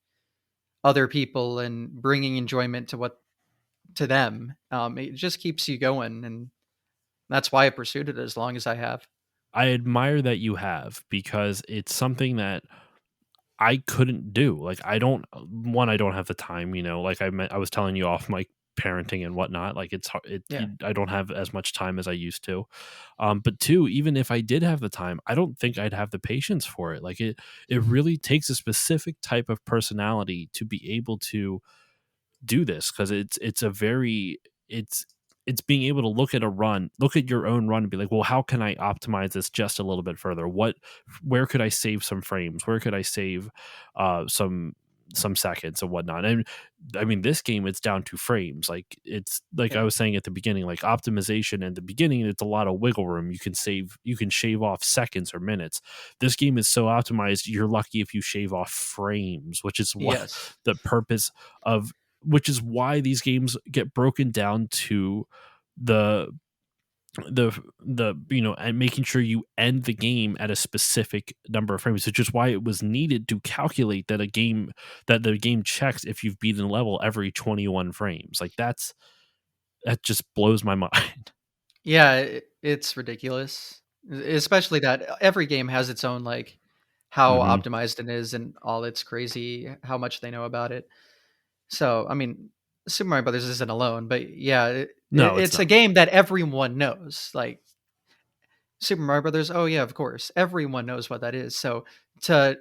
other people and bringing enjoyment to them, it just keeps you going. And that's why I pursued it as long as I have. I admire that you have because it's something that I couldn't do. Like I don't one, I don't have the time, like I was telling you off my parenting and whatnot. Like Yeah. I don't have as much time as I used to. But two, even if I did have the time, I don't think I'd have the patience for it. Like it really takes a specific type of personality to be able to do this because it's a very it's being able to look at your own run and be like, well, how can I optimize this just a little bit further? Where could I save some frames? Where could I save some seconds and whatnot? And I mean, this game, it's down to frames. Like it's like I Yeah. was saying at the beginning, like optimization in the beginning, it's a lot of wiggle room. You can shave off seconds or minutes. This game is so optimized, you're lucky if you shave off frames, which is what Yes. the purpose of which is why these games get broken down to the and making sure you end the game at a specific number of frames, which is why it was needed to calculate that the game checks if you've beaten a level every 21 frames. Like that just blows my mind. Yeah, it's ridiculous. Especially that every game has its own, like, how Hmm. optimized it is and all its crazy how much they know about it. So, I mean, Super Mario Brothers isn't alone, but yeah, No, it's it's a not. game that everyone knows. Like Super Mario Brothers, oh yeah, of course. Everyone knows what that is. So to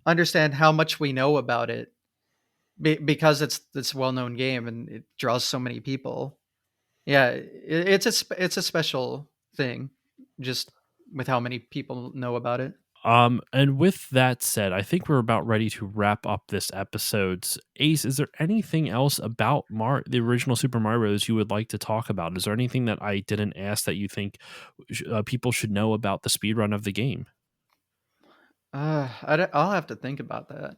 understand how much we know about it because it's this well-known game and it draws so many people. Yeah, it's a special thing just with how many people know about it. And with that said, I think we're about ready to wrap up this episode's Ace. Is there anything else about the original Super Mario Bros. You would like to talk about? Is there anything that I didn't ask that you think people should know about the speedrun of the game? I'll have to think about that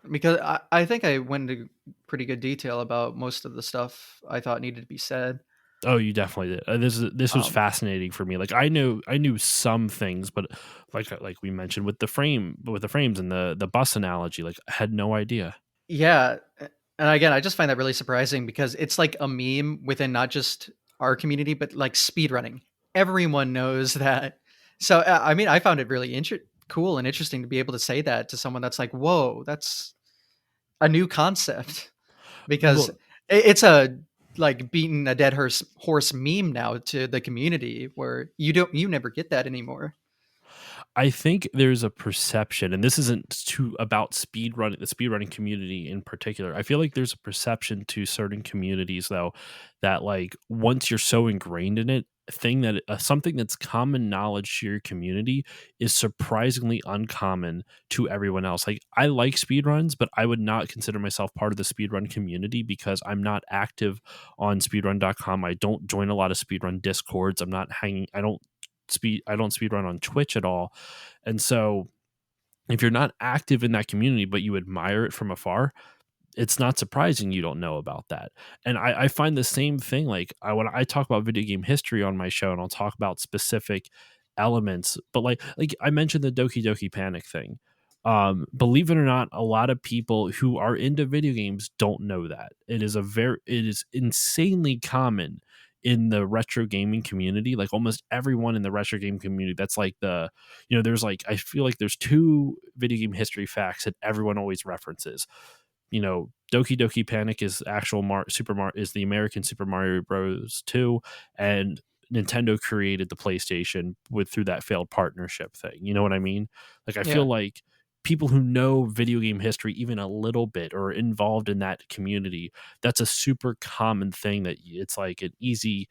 because I think I went into pretty good detail about most of the stuff I thought needed to be said. Oh, you definitely did. This was Um, fascinating for me. Like I knew some things, but like we mentioned with the frames and the bus analogy, like I had no idea. Yeah, and again, I just find that really surprising because it's like a meme within not just our community, but like speedrunning. Everyone knows that. So, I mean, I found it really cool and interesting to be able to say that to someone that's like, "Whoa, that's a new concept." Because Well, it's a like beating a dead horse meme now to the community where you never get that anymore. I think there's a perception, and this isn't too about the speedrunning community in particular. I feel like there's a perception to certain communities though that like once you're so ingrained in it, something that's common knowledge to your community is surprisingly uncommon to everyone else. Like I like speedruns, but I would not consider myself part of the speedrun community because I'm not active on speedrun.com. I don't join a lot of speedrun discords. I'm not hanging I don't speedrun on Twitch at all. And so if you're not active in that community, but you admire it from afar, it's not surprising you don't know about that. And I find the same thing. Like when I talk about video game history on my show, and I'll talk about specific elements, but like I mentioned the Doki Doki Panic thing. Believe it or not, a lot of people who are into video games don't know that. It is insanely common in the retro gaming community. Like almost everyone in the retro game community, that's like there's like I feel like there's two video game history facts that everyone always references. Doki Doki Panic is is the American Super Mario Bros. 2, and Nintendo created the PlayStation through that failed partnership thing. You know what I mean? Like I feel Yeah. like people who know video game history even a little bit or are involved in that community, that's a super common thing that it's like an easy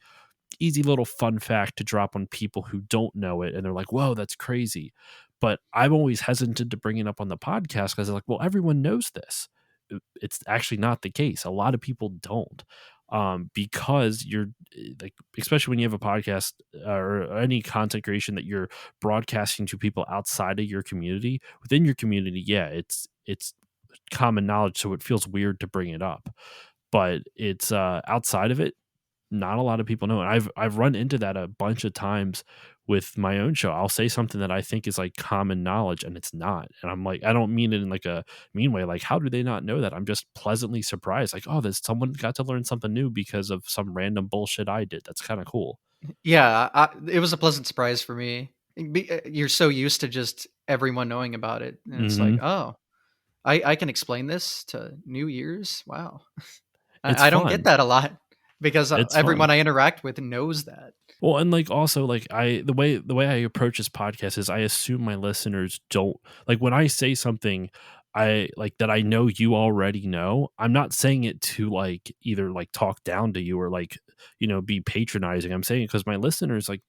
little fun fact to drop on people who don't know it and they're like, whoa, that's crazy. But I'm always hesitant to bring it up on the podcast because they're like, well, everyone knows this. It's actually not the case. A lot of people don't. Because you're like, especially when you have a podcast or any content creation that you're broadcasting to people outside of your community, within your community, yeah, it's common knowledge, so it feels weird to bring it up. But it's outside of it, not a lot of people know. And I've run into that a bunch of times with my own show. I'll say something that I think is like common knowledge and it's not. And I'm like, I don't mean it in like a mean way. Like, how do they not know that? I'm just pleasantly surprised. Like, oh, there's someone got to learn something new because of some random bullshit I did. That's kind of cool. Yeah, it was a pleasant surprise for me. You're so used to just everyone knowing about it, and it's like, Hmm. oh, I can explain this to new ears. Wow, It's I don't get fun. that a lot because It's fun. everyone I interact with knows that. Well, and like also like the way I approach this podcast is I assume my listeners don't like when I say something I like that I know you already know. I'm not saying it to like either like talk down to you or like be patronizing. I'm saying it because my listeners like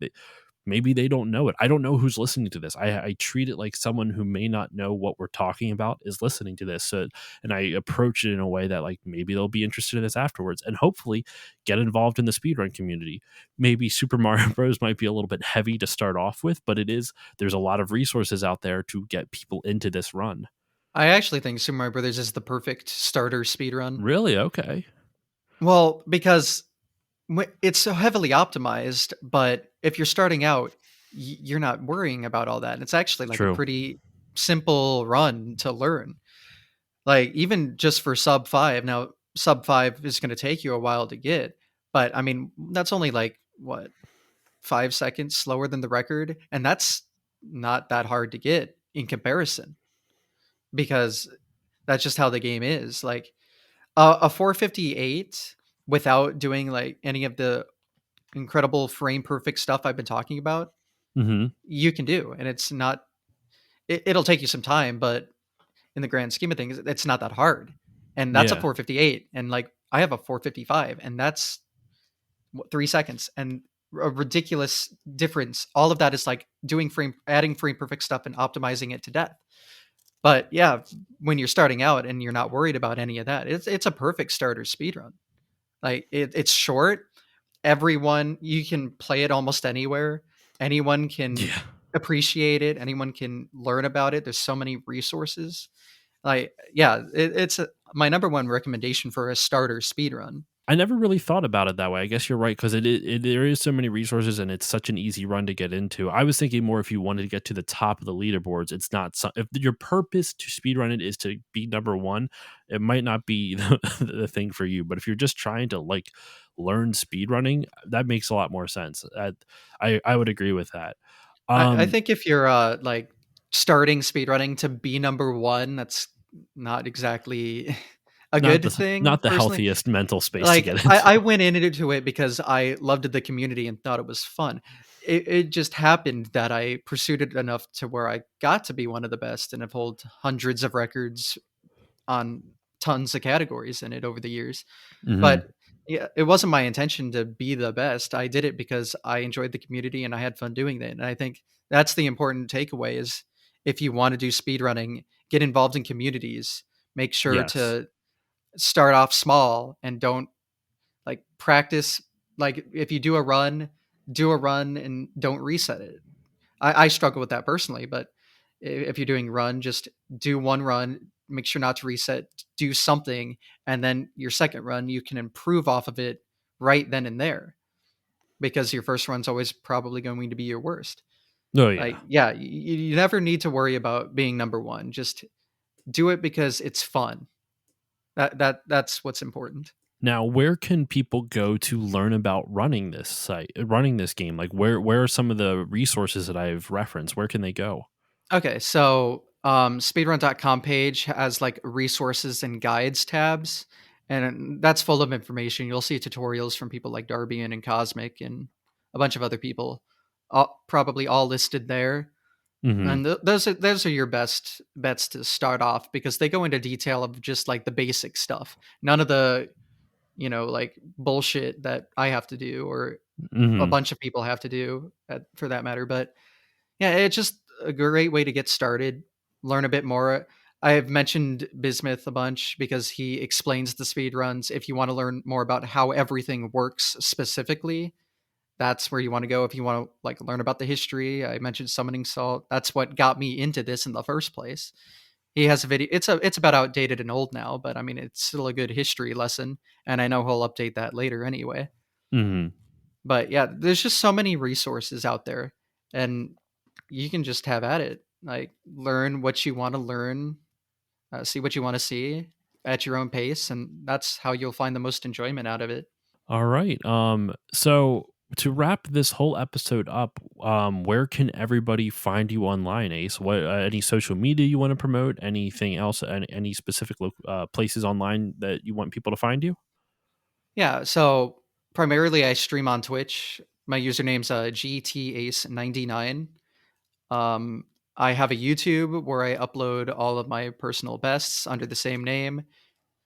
maybe they don't know it. I don't know who's listening to this. I treat it like someone who may not know what we're talking about is listening to this. So, and I approach it in a way that like maybe they'll be interested in this afterwards and hopefully get involved in the speedrun community. Maybe Super Mario Bros. Might be a little bit heavy to start off with, but there's a lot of resources out there to get people into this run. I actually think Super Mario Brothers is the perfect starter speedrun. Really? Okay. Well, because It's so heavily optimized, but if you're starting out, you're not worrying about all that. And it's actually like a True. pretty simple run to learn. Like even just for sub 5. Now, sub 5 is going to take you a while to get, but I mean, that's only like what, 5 seconds slower than the record, and that's not that hard to get in comparison because that's just how the game is. Like a 458 without doing like any of the incredible frame perfect stuff I've been talking about, Hmm. you can do. And it's not, it'll take you some time, but in the grand scheme of things, it's not that hard. And that's a Yeah. 458. And like I have a 455, and that's 3 seconds and a ridiculous difference. All of that is like adding frame perfect stuff and optimizing it to death. But yeah, when you're starting out and you're not worried about any of that, it's a perfect starter speed run. Like it's short. Everyone, you can play it almost anywhere. Anyone can Yeah. appreciate it. Anyone can learn about it. There's so many resources. Like yeah, my number one recommendation for a starter speed run. I never really thought about it that way. I guess you're right because there is so many resources and it's such an easy run to get into. I was thinking more if you wanted to get to the top of the leaderboards, it's not if your purpose to speedrun it is to be number one, it might not be the thing for you. But if you're just trying to like learn speedrunning, that makes a lot more sense. I would agree with that. I Um, think if you're like starting speedrunning to be number one, that's not exactly a good thing not the personally. healthiest mental space to Like get I into. went into it because I loved the community and thought it was fun. It just happened that I pursued it enough to where I got to be one of the best and have held hundreds of records on tons of categories in it over the years. Hmm. But yeah, it wasn't my intention to be the best. I did it because I enjoyed the community and I had fun doing it. And I think that's the important takeaway is if you want to do speedrunning, get involved in communities. Make sure Yes. to start off small and don't like practice. Like if you do a run and don't reset it. I struggle with that personally, but if you're doing run, just do one run, make sure not to reset, do something, and then your second run, you can improve off of it right then and there because your first run's always probably going to be your worst. Oh Like, yeah. yeah, you never need to worry about being number one. Just do it because it's fun. That's what's important. Now, where can people go to learn about running this game? Like, where are some of the resources that I've referenced? Where can they go? Okay, so speedrun.com page has like resources and guides tabs, and that's full of information. You'll see tutorials from people like Darbian and Cosmic and a bunch of other people, probably all listed there. Hmm. And those are your best bets to start off because they go into detail of just like the basic stuff. None of the like bullshit that I have to do or a Hmm. bunch of people have to do for that matter. But yeah, it's just a great way to get started, learn a bit more. I've mentioned Bismuth a bunch because he explains the speed runs. If you want to learn more about how everything works specifically, that's where you want to go. If you want to like learn about the history, I mentioned Summoning Salt. That's what got me into this in the first place. He has a video. It's about outdated and old now, but I mean it's still a good history lesson, and I know he'll update that later anyway. Hmm. But yeah, there's just so many resources out there, and you can just have at it. Like learn what you want to learn, see what you want to see at your own pace, and that's how you'll find the most enjoyment out of it. All right. So to wrap this whole episode up, where can everybody find you online, Ace? What any social media you want to promote? Anything else? Any specific places online that you want people to find you? Yeah, so primarily I stream on Twitch. My username's GTAce99. Um, I have a YouTube where I upload all of my personal bests under the same name.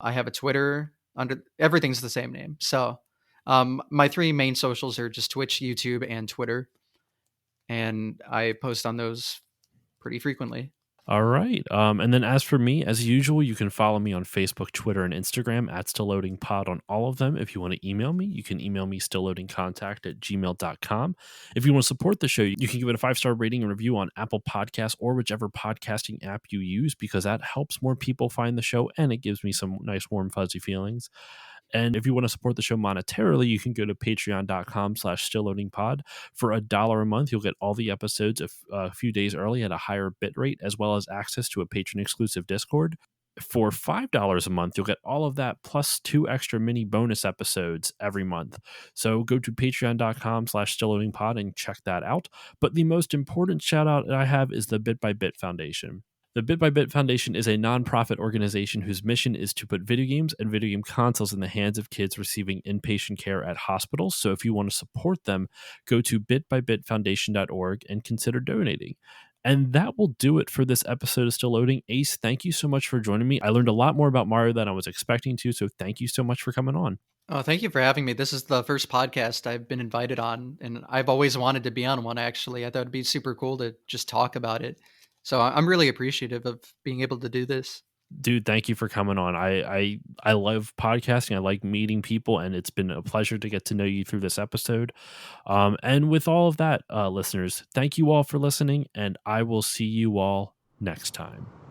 I have a Twitter under everything's the same name. So my three main socials are just Twitch, YouTube, and Twitter, and I post on those pretty frequently. All right. And then as for me, as usual, you can follow me on Facebook, Twitter, and Instagram at StillLoadingPod on all of them. If you want to email me, you can email me stillloadingcontact@gmail.com. If you want to support the show, you can give it a 5-star rating and review on Apple Podcasts or whichever podcasting app you use because that helps more people find the show and it gives me some nice, warm, fuzzy feelings. And if you want to support the show monetarily, you can go to patreon.com/stillloadingpod. For $1 a month, you'll get all the episodes a few days early at a higher bit rate, as well as access to a patron exclusive Discord. For $5 a month, you'll get all of that plus 2 extra mini bonus episodes every month. So go to patreon.com/stillloadingpod and check that out. But the most important shout out I have is the Bit by Bit Foundation. The Bit by Bit Foundation is a nonprofit organization whose mission is to put video games and video game consoles in the hands of kids receiving inpatient care at hospitals. So if you want to support them, go to bitbybitfoundation.org and consider donating. And that will do it for this episode of Still Loading. Ace, thank you so much for joining me. I learned a lot more about Mario than I was expecting to, so thank you so much for coming on. Oh, thank you for having me. This is the first podcast I've been invited on, and I've always wanted to be on one, actually. I thought it'd be super cool to just talk about it. So I'm really appreciative of being able to do this. Dude, thank you for coming on. I love podcasting. I like meeting people, and it's been a pleasure to get to know you through this episode. And with all of that, listeners, thank you all for listening, and I will see you all next time.